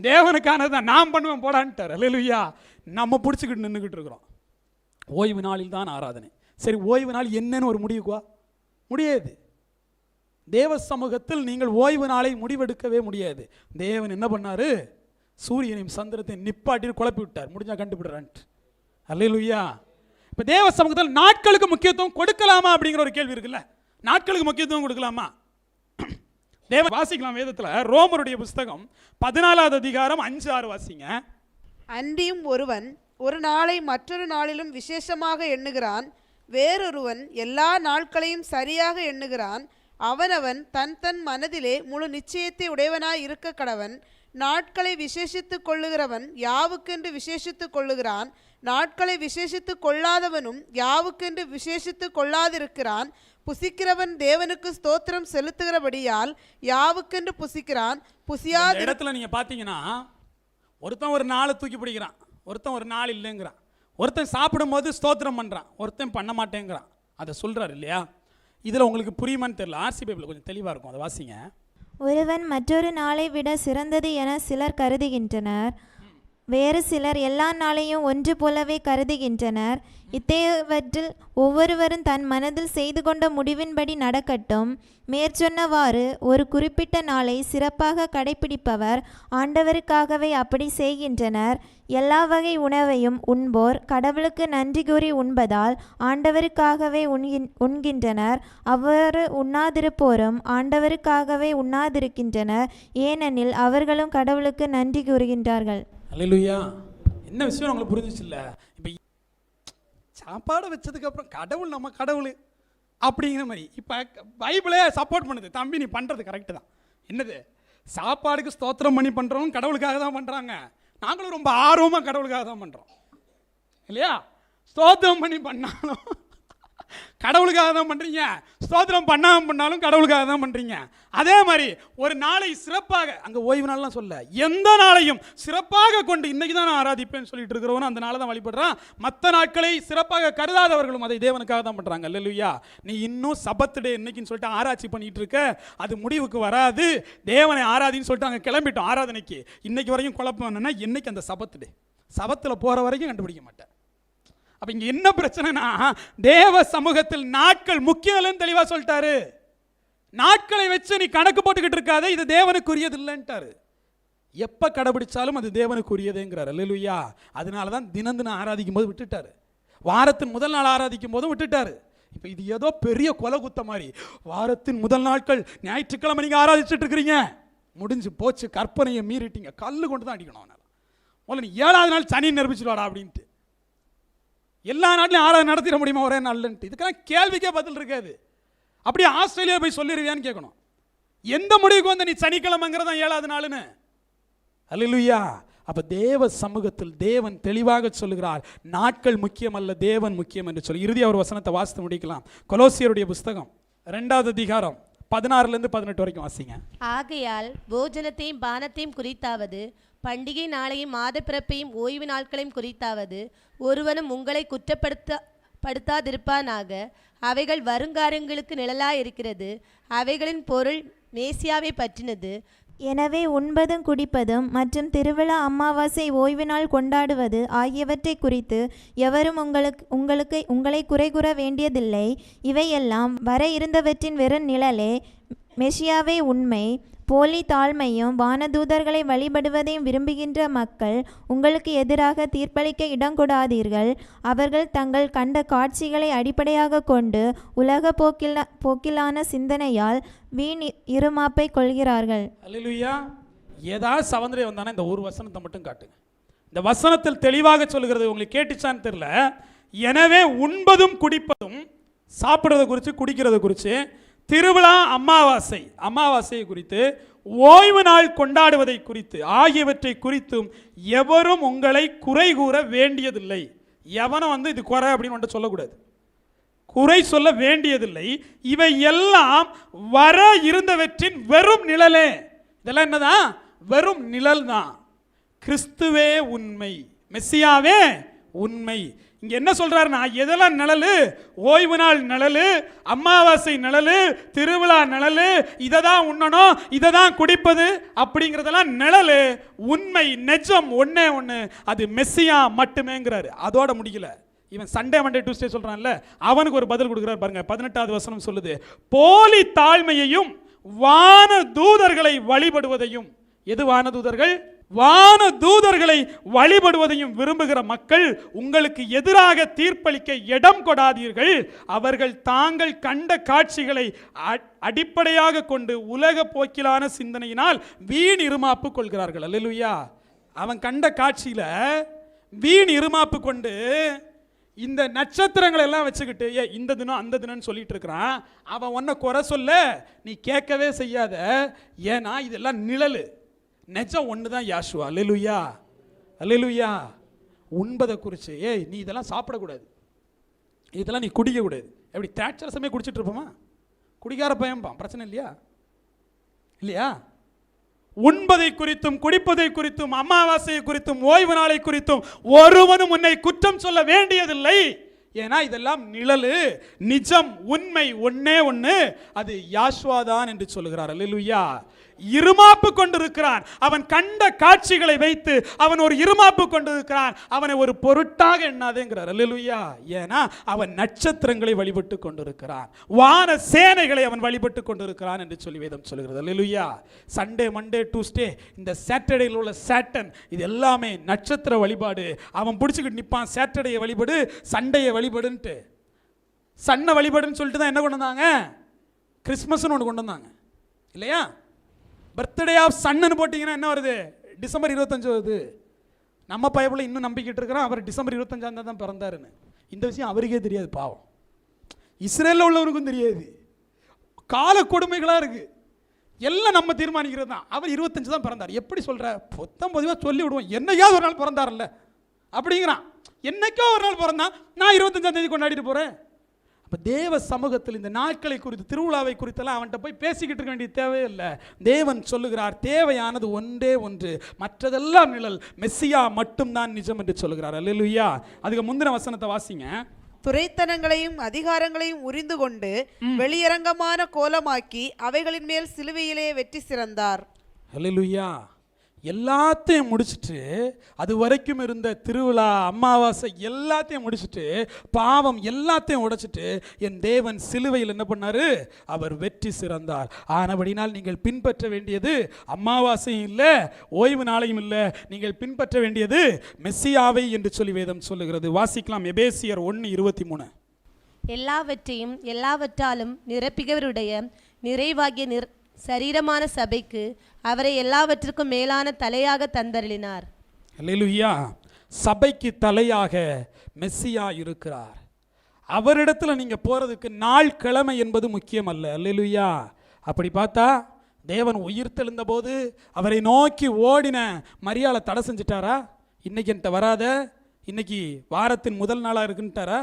தேவனுக்கானது தான், நான் பண்ணுவேன் போடான்ட்டார். அல்லேலூயா. நம்ம பிடிச்சிக்கிட்டு நின்றுக்கிட்டு இருக்கிறோம். ஓய்வு நாளில் தான் ஆராதனை. சரி, ஓய்வு நாள் என்னன்னு ஒரு முடிவுக்குவா? முடியாது. தேவ சமூகத்தில் நீங்கள் ஓய்வு நாளை முடிவெடுக்கவே முடியாது. தேவன் என்ன பண்ணாரு? சூரியனையும் சந்திரத்தையும் நிப்பாட்டி குழப்பி விட்டார். முடிஞ்சா கண்டுபிடுறான்ட்டு. அல்லேலூயா. இப்போ தேவ சமூகத்தில் நாட்களுக்கு முக்கியத்துவம் கொடுக்கலாமா அப்படிங்கிற ஒரு கேள்வி இருக்குல்ல. நாட்களுக்கு முக்கியத்துவம் கொடுக்கலாமா? தேவ வாசிக்கலாம் வேதத்தில். ரோமருடைய புஸ்தகம் 14ஆவது அதிகாரம் 5-6 வாசிங்க. அன்றியும் ஒருவன் ஒரு நாளை மற்றொரு நாளிலும் விசேஷமாக எண்ணுகிறான், வேறொருவன் எல்லா நாட்களையும் சரியாக எண்ணுகிறான். அவனவன் தன் தன் மனதிலே முழு நிச்சயத்தை உடையவனாய் இருக்க கடவன். நாட்களை விசேஷித்துக் கொள்ளுகிறவன் யாவுக்கென்று விசேஷித்துக் கொள்ளுகிறான், நாட்களை விசேஷித்துக் கொள்ளாதவனும் யாவுக்கென்று விசேஷித்துக் கொள்ளாதிருக்கிறான். புசிக்கிறவன் தேவனுக்கு ஸ்தோத்திரம் செலுத்துகிறபடியால் யாவுக்கென்று புசிக்கிறான். புசியாத இடத்துல நீங்க பாத்தீங்கன்னா, ஒருத்தன் ஒரு நாளை தூக்கி பிடிக்கிறான், ஒருத்தன் ஒரு நாள் இல்லைங்கிறான். ஒருத்தன் சாப்பிடும் போது ஸ்தோத்திரம் பண்றான், ஒருத்தன் பண்ண மாட்டேங்கிறான். அதை சொல்றாரு இல்லையா? இதுல உங்களுக்கு புரியுமான்னு தெரியல. ஆர்சி பைபிள் கொஞ்சம் தெளிவா இருக்கும், அதை வாசிங்க. ஒருவன் மற்றொரு நாளை விட சிறந்தது என சிலர் கருதுகின்றனர், வேறு சிலர் எல்லா நாளையும் ஒன்று போலவே கருதுகின்றனர். இத்தேவற்றில் ஒவ்வொருவரும் தன் மனதில் செய்து கொண்ட முடிவின்படி நடக்கட்டும். மேற்சொன்னவாறு ஒரு குறிப்பிட்ட நாளை சிறப்பாக கடைப்பிடிப்பவர் ஆண்டவருக்காகவே அப்படி செய்கின்றனர். எல்லா வகை உணவையும் உண்போர் கடவுளுக்கு நன்றி கூறி உண்பதால் ஆண்டவருக்காகவே உண்கின்றனர். அவ்வாறு உண்ணாதிருப்போரும் ஆண்டவருக்காகவே உண்ணாதிருக்கின்றனர், ஏனெனில் அவர்களும் கடவுளுக்கு நன்றி கூறுகின்றார்கள். அல்லேலூயா. என்ன விஷயம் உங்களுக்கு புரிஞ்சிச்சு இல்லை? இப்போ சாப்பாடு வச்சதுக்கப்புறம் கடவுள் நம்ம கடவுள் அப்படிங்கிற மாதிரி இப்போ பைபிளே சப்போர்ட் பண்ணுது. தம்பி நீ பண்ணுறது கரெக்டு தான். என்னது, சாப்பாடுக்கு ஸ்தோத்திரம் பண்ணி பண்ணுறவங்க கடவுளுக்காக தான் பண்ணுறாங்க. நாங்களும் ரொம்ப ஆர்வமாக கடவுளுக்காக தான் பண்ணுறோம் இல்லையா? ஸ்தோத்திரம் பண்ணி பண்ணாலும் கடவுளுக்காக தான் பண்ணுறீங்க, ஸ்தோத்திரம் பண்ணாமல் பண்ணாலும் கடவுளுக்காக தான் பண்ணுறீங்க. அதே மாதிரி ஒரு நாளை சிறப்பாக, அங்கே ஓய்வு நாள்லாம் சொல்ல, எந்த நாளையும் சிறப்பாக கொண்டு இன்னைக்கு தான் நான் ஆராதிப்பேன்னு சொல்லிட்டு இருக்கிறவனும் அந்த நாளை தான் வழிபடுறான். மற்ற நாட்களை சிறப்பாக கருதாதவர்களும் அதை தேவனுக்காக தான் பண்ணுறாங்க. அல்லேலூயா. நீ இன்னும் சபத்து டே இன்னைக்குன்னு சொல்லிட்டு ஆராய்ச்சி பண்ணிட்டு இருக்க, அது முடிவுக்கு வராது. தேவனை ஆராதின்னு சொல்லிட்டு அங்கே கிளம்பிட்டோம் ஆராதனைக்கு. இன்னைக்கு வரைக்கும் குழப்பம் என்னன்னா, என்னைக்கு அந்த சபத்து டே, சபத்தில் போகிற வரைக்கும் கண்டுபிடிக்க மாட்டேன். அப்ப இங்க என்ன பிரச்சனைனா, தேவ சமூகத்தில் நாட்கள் முக்கியம் தெளிவா சொல்லிட்டாரு. நாட்களை வச்சு நீ கணக்கு போட்டுக்கிட்டு இருக்காத, இது தேவனுக்குரியது இல்லைன்ட்டாரு. எப்ப கடைபிடிச்சாலும் அது தேவனுக்குரியதுங்கிறார். அல்லேலூயா. அதனால தான் தினம் தினம் ஆராதிக்கும் போது விட்டுட்டாரு, வாரத்தின் முதல் நாள் ஆராதிக்கும் போதும் விட்டுட்டாரு. இப்போ இது ஏதோ பெரிய கொலை குத்த மாதிரி, வாரத்தின் முதல் நாட்கள் ஞாயிற்றுக்கிழமை நீங்க ஆராதிச்சுட்டு இருக்கிறீங்க, முடிஞ்சு போச்சு, கற்பனையை மீறிட்டீங்க, கல்லு கொண்டு தான் அடிக்கணும். அவனால முதல்ல நீ 7வது நாள் சனி நிரூபிச்சுடுவாடா அப்படின்ட்டு. எல்லா நாட்டிலையும் ஆராதனை நடத்திட முடியுமா ஒரே நாள்ன்ட்டு? இதுக்கெல்லாம் கேள்விக்கே பதில் இருக்காது. அப்படியே ஆஸ்திரேலியா போய் சொல்லிடுவியான்னு கேட்கணும். எந்த முடிவுக்கு வந்து நீ சனிக்கிழமைங்கிறதா 7வது நாளுன்னு? அல்லேலூயா. அப்ப தேவ சமூகத்தில் தேவன் தெளிவாக சொல்லுகிறார், நாட்கள் முக்கியம் அல்ல, தேவன் முக்கியம் என்று சொல்லி. இறுதி ஒரு வசனத்தை வாசித்து முடிக்கலாம். கொலோசியருடைய புஸ்தகம் 2வது அதிகாரம் 16 - 18 வரைக்கும் வாசிங்க. ஆகையால் போஜனத்தையும் பானத்தையும் குறித்தாவது, பண்டிகை நாளையும் மாத பிறப்பையும் ஓய்வு நாட்களையும் குறித்தாவது ஒருவனும் உங்களை குற்றப்படுத்தாதிருப்பானாக. அவைகள் வருங்காரங்களுக்கு நிழலாயிருக்கிறது, அவைகளின் பொருள் மேசியாவை பற்றினது. எனவே உண்பதும் குடிப்பதும் மற்றும் திருவிழா, அமாவாசை, ஓய்வு நாள் கொண்டாடுவது ஆகியவற்றை குறித்து எவரும் உங்களை குறை கூற வேண்டியதில்லை. இவையெல்லாம் வர இருந்தவற்றின் வெறும் நிழலே. மெசியாவே உண்மை. போலி தாழ்மையும் வானதூதர்களை வழிபடுவதையும் விரும்புகின்ற மக்கள் உங்களுக்கு எதிராக தீர்ப்பளிக்க இடங்கொடாதீர்கள். அவர்கள் தங்கள் கண்ட காட்சிகளை அடிப்படையாக கொண்டு உலக போக்கிலான சிந்தனையால் வீண் இருமாப்பை கொள்கிறார்கள். அல்லேலூயா. ஏதாவது சவந்தரே வந்தானே இந்த ஒரு வசனத்தை மட்டும் காட்டுங்க. இந்த வசனத்தில் தெளிவாக சொல்லுகிறது, உங்களுக்கு கேட்டுச்சான்னு தெரியல. எனவே உண்பதும் குடிப்பதும், சாப்பிட்றத குறித்து குடிக்கிறத குறித்து, திருவிழா, அமாவாசையை குறித்து, ஓய்வு நாள் கொண்டாடுவதை குறித்து ஆகியவற்றை குறித்தும் எவரும் உங்களை குறை கூற வேண்டியதில்லை. எவனும் இது குறை அப்படின்னு சொல்லக்கூடாது, குறை சொல்ல வேண்டியதில்லை. இவை எல்லாம் வர இருந்தவற்றின் வெறும் நிழலே. இதெல்லாம் என்னதான்? வெறும் நிழல் தான். கிறிஸ்துவே உண்மை, மெசியாவே உண்மை. இங்க என்ன சொல்றாருன்னா, எதெல்லாம் நிழலு? ஓய்வு நாள் நிழலு, அமாவாசை நிழலு, திருவிழா நிழலு, இதை தான் உண்ணணும், இதை தான் குடிப்பது அப்படிங்கிறதெல்லாம் நிழலு. உண்மை, நிஜம் ஒன்னே ஒன்று, அது மெஸ்ஸியா மட்டுமேங்கிறாரு. அதோட முடியல. இவன் சண்டே மண்டே டியூஸ்டே சொல்றான்ல, அவனுக்கு ஒரு பதில் கொடுக்குறாரு பாருங்க. 18வது வசனம் சொல்லுது, போலி தாழ்மையையும் வான தூதர்களை வழிபடுவதையும். எது வானதூதர்கள்? வானதூதர்களை வழிபடுவதையும் விரும்புகிற மக்கள் உங்களுக்கு எதிராக தீர்ப்பளிக்க இடம் கொடாதீர்கள். அவர்கள் தாங்கள் கண்ட காட்சிகளை அடிப்படையாக கொண்டு உலக போக்கிலான சிந்தனையினால் வீண் இருமாப்பு கொள்கிறார்கள். அல்லேலூயா. அவன் கண்ட காட்சியில வீண் இருமாப்பு கொண்டு இந்த நட்சத்திரங்களை எல்லாம் வச்சுக்கிட்டு இந்த தினம் அந்த தினம் சொல்லிட்டு இருக்கிறான். அவன் ஒன்ன குறை சொல்ல, நீ கேட்கவே செய்யாத. ஏன்னா இதெல்லாம் நிழலு, நெஜம் ஒன்று தான் யாஷுவா. அல்லேலூயா, அல்லேலூயா. உண்பதை குறித்து, நீ இதெல்லாம் சாப்பிடக்கூடாது, இதெல்லாம் நீ குடிக்கக்கூடாது. எப்படி திராட்சரசமே குடிச்சிட்டு இருப்போமா? குடிக்கார பயம்பான், பிரச்சனை இல்லையா? இல்லையா? உண்பதை குறித்தும் குடிப்பதை குறித்தும் அமாவாசையை குறித்தும் ஓய்வு நாளை குறித்தும் ஒருவனும் உன்னை குற்றம் சொல்ல வேண்டியதில்லை. ஏன்னா இதெல்லாம் நிழலு, நிஜம் உண்மை ஒன்னே ஒன்று, அது யாஷ்வா தான் என்று சொல்லுகிறார். அல்லேலூயா. இருமாப்பு கொண்டிருக்கிறான். அவன் கண்ட காட்சிகளை வைத்து அவன் ஒரு இருமாப்பு கொண்டிருக்கிறான். அவனை ஒரு பொருட்டாக எண்ணாதேங்கிறார். அல்லேலூயா. ஏன்னா அவன் நட்சத்திரங்களை வழிபட்டு கொண்டிருக்கிறான், வான சேனைகளை அவன் வழிபட்டு கொண்டிருக்கிறான் என்று சொல்லி வேதம் சொல்கிறது. அல்லேலூயா. சண்டே, மண்டே, டியூஸ்டே, இந்த சாட்டர்டேயில் உள்ள சாட்டன், இது எல்லாமே நட்சத்திர வழிபாடு. அவன் பிடிச்சிக்கிட்டு நிற்பான், சாட்டர்டேயை வழிபடு, சண்டையை வழிபடுன்ட்டு. சன்னை வழிபடுன்னு சொல்லிட்டு தான் என்ன கொண்டு வந்தாங்க? கிறிஸ்மஸ்னு ஒன்று கொண்டு வந்தாங்க இல்லையா? பர்த்டே ஆஃப் சன்னு போட்டிங்கன்னா என்ன வருது? டிசம்பர் 25 வருது. நம்ம பைபிளில் இன்னும் நம்பிக்கிட்டு இருக்கிறோம் அவர் டிசம்பர் 25 தான் பிறந்தாருன்னு. இந்த விஷயம் அவருக்கே தெரியாது, பாவம். இஸ்ரேலில் உள்ளவருக்கும் தெரியாது. கால கொடுமைகளாக இருக்குது. எல்லாம் நம்ம தீர்மானிக்கிறது தான். அவர் 25 தான் பிறந்தார். எப்படி சொல்கிற? பொதுவாக சொல்லி விடுவோம், என்னைக்காவது ஒரு நாள் பிறந்தார்ல அப்படிங்கிறான். என்னைக்கோ ஒரு நாள் பிறந்தான், நான் 25ஆம் தேதி கொண்டாடிட்டு போகிறேன். அப்போ தேவ சமூகத்தில் இந்த நாட்களை குறித்து, திருவிழாவை குறித்தெல்லாம் அவன்கிட்ட போய் பேசிக்கிட்டு இருக்க வேண்டிய தேவையில்லை. தேவன் சொல்லுகிறார், தேவையானது ஒன்றே ஒன்று, மற்றதெல்லாம் நிழல், மெஸ்ஸியா மட்டும்தான் நிஜம் என்று சொல்லுகிறார். அல்லேலூயா. அதுக்கு முந்தின வசனத்தை வாசிங்க. துரைத்தனங்களையும் அதிகாரங்களையும் உரிந்து கொண்டு வெளியரங்கமான கோலமாக்கி அவைகளின் மேல் சிலுவையிலே வெற்றி சிறந்தார். அல்லேலூயா. எல்லாத்தையும் முடிச்சுட்டு, அது வரைக்கும் இருந்த திருவிழா, அமாவாசை எல்லாத்தையும் முடிச்சுட்டு, பாவம் எல்லாத்தையும் உடைச்சிட்டு, என் தேவன் சிலுவையில் என்ன பண்ணாரு? அவர் வெற்றி சிறந்தார். ஆனபடினால் நீங்கள் பின்பற்ற வேண்டியது அமாவாசையும் இல்லை, ஓய்வு நாளையும் இல்லை, நீங்கள் பின்பற்ற வேண்டியது மெஸ்ஸியாவை என்று சொல்லி வேதம் சொல்லுகிறது. வாசிக்கலாம். எபேசியர் 1:23. எல்லாவற்றையும் எல்லாவற்றாலும் நிரப்பிகவருடைய நிறைவாகிய சரீரமான சபைக்கு அவரை எல்லாவற்றுக்கும் மேலான தலையாக தந்தருளினார். அல்லேலூயா. சபைக்கு தலையாக மெஸ்ஸியா இருக்கிறார். அவரிடத்துல நீங்க போறதுக்கு நாள் கிழமை என்பது முக்கியம் அல்ல. அல்லேலூயா. அப்படி பார்த்தா தேவன் உயிர் தெழுந்த போது அவரை நோக்கி ஓடின மரியாதை தடை செஞ்சிட்டாரா? இன்னைக்கு என்கிட்ட வராத, இன்னைக்கு வாரத்தின் முதல் நாளா இருக்குன்ட்டாரா?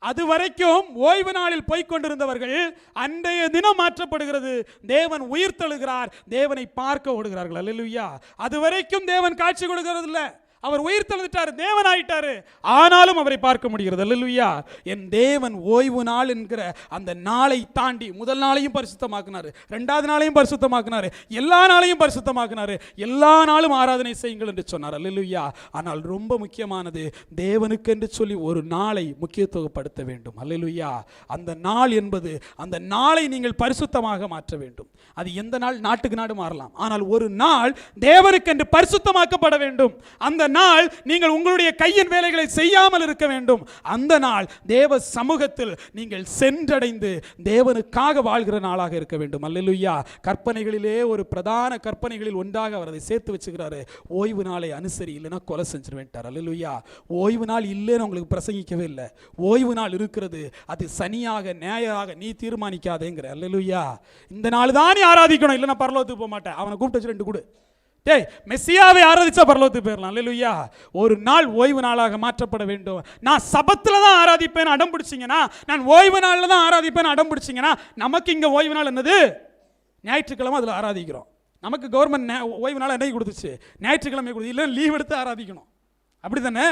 அது வரைக்கும் ஓய்வு நாளில் போய்கொண்டிருந்தவர்கள் அன்றைய தினம் மாற்றப்படுகிறது. தேவன் உயிர் தழுகிறார், தேவனை பார்க்க ஓடுகிறார்கள். அல்லேலூயா. அது வரைக்கும் தேவன் காட்சி கொடுக்கிறது இல்லை. அவர் உயிர் தெழுந்துட்டார், தேவன் ஆயிட்டாரு, ஆனாலும் அவரை பார்க்க முடிகிறது. அல்லேலூயா. என் தேவன் ஓய்வு நாள் என்கிற அந்த நாளை தாண்டி முதல் நாளையும் பரிசுத்தமாக்குனாரு, ரெண்டாவது நாளையும் பரிசுத்தமாக்குனாரு, எல்லா நாளையும் பரிசுத்தமாக்குனாரு. எல்லா நாளும் ஆராதனை செய்யுங்கள் என்று சொன்னார். அல்லேலூயா. ஆனால் ரொம்ப முக்கியமானது, தேவனுக்கு என்று சொல்லி ஒரு நாளை முக்கியத்துவப்படுத்த வேண்டும். அல்லேலூயா. அந்த நாள் என்பது, அந்த நாளை நீங்கள் பரிசுத்தமாக மாற்ற வேண்டும். அது எந்த நாள்? நாட்டுக்கு நாடு மாறலாம், ஆனால் ஒரு நாள் தேவனுக்கென்று பரிசுத்தமாக்கப்பட வேண்டும். அந்த நாள் நீங்கள் உங்களுடைய கையின் வேலைகளை செய்யாமல் இருக்க வேண்டும். அந்த நாள் தேவ சமூகத்தில் நீங்கள் சென்றடைந்து தேவனுக்காக வாழ்கிற நாளாக இருக்க வேண்டும். அல்லேலூயா. கற்பனைகளிலே ஒரு பிரதான கற்பனைகளில் ஒன்றாக அவர் அதை சேர்த்து வச்சுக்கிறாரு. ஓய்வு நாளை அனுசரி, இல்லைன்னா கொலை செஞ்சிருவேன்ட்டார். அல்லேலூயா. ஓய்வு நாள் இல்லைன்னு உங்களுக்கு பிரசங்கிக்கவே இல்லை. ஓய்வு நாள் இருக்கிறது, அது சனியாக நியாயமாக நீ தீர்மானிக்காதேங்கிற. அல்லேலூயா. இந்த நாள் தான் நீ ஆராதிக்கணும், இல்லைன்னா பரலோகத்துக்கு போக மாட்டேன். அவனை கூப்பிட்டு வச்சு 2 கொடு. டேய், மெஸ்ஸியாவை ஆராதிச்சா பரலோகத்துக்கு போயிடலாம். அல்லேலூயா. ஒரு நாள் ஓய்வு நாளாக மாற்றப்பட வேண்டும். நான் சபத்தில் தான் ஆராதிப்பேன் அடம் பிடிச்சிங்கன்னா, நான் ஓய்வு நாளில் தான் ஆராதிப்பேன் அடம் பிடிச்சிங்கன்னா, நமக்கு இங்கே ஓய்வு நாள் என்னது? ஞாயிற்றுக்கிழமை அதில் ஆராதிக்கிறோம். நமக்கு கவர்மெண்ட் ஓய்வு நாள் என்னைக்கு கொடுத்துச்சு? ஞாயிற்றுக்கிழமை கொடுத்து, இல்லை லீவ் எடுத்து ஆராதிக்கணும். அப்படி தானே?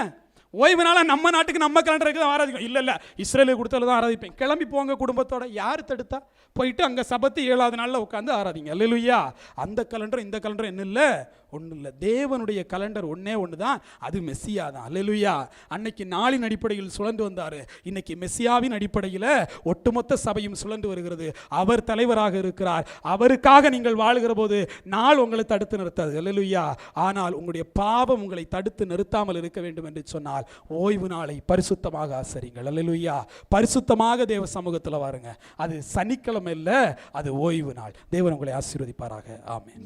ஓய்வு நாளை நம்ம நாட்டுக்கு நம்ம கலண்டருக்கு தான் ஆராதிக்கும். இல்லை இஸ்ரேலுக்கு கொடுத்தால தான் ஆராதிப்பேன். கிளம்பி போங்க குடும்பத்தோட. யார் தடுத்தா? போயிட்டு அங்கே சபத்து 7வது நாளில் உட்காந்து ஆராதிங்க. அல்லேலூயா. அந்த கலண்டர் இந்த கலண்டர் என்ன இல்லை? ஒன்றும் இல்லை. தேவனுடைய கலண்டர் ஒன்றே ஒன்று தான், அது மெஸ்ஸியா தான். அல்லேலூயா. அன்னைக்கு நாளின் அடிப்படையில் சுழண்டு வந்தார், இன்னைக்கு மெஸ்ஸியாவின் அடிப்படையில் ஒட்டுமொத்த சபையும் சுழண்டு வருகிறது. அவர் தலைவராக இருக்கிறார். அவருக்காக நீங்கள் வாழுகிற போது நாள் உங்களை தடுத்து நிறுத்தாது. அல்லேலூயா. ஆனால் உங்களுடைய பாவம் உங்களை தடுத்து நிறுத்தாமல் இருக்க வேண்டும் என்று சொன்னால் ஓய்வு நாளை பரிசுத்தமாக ஆசரிங்கள். அல்லேலூயா. பரிசுத்தமாக தேவ சமூகத்தில் வாருங்க. அது சனிக்கிழமை இல்லை, அது ஓய்வு நாள். தேவன் உங்களை ஆசீர்வதிப்பாராக. ஆமென்.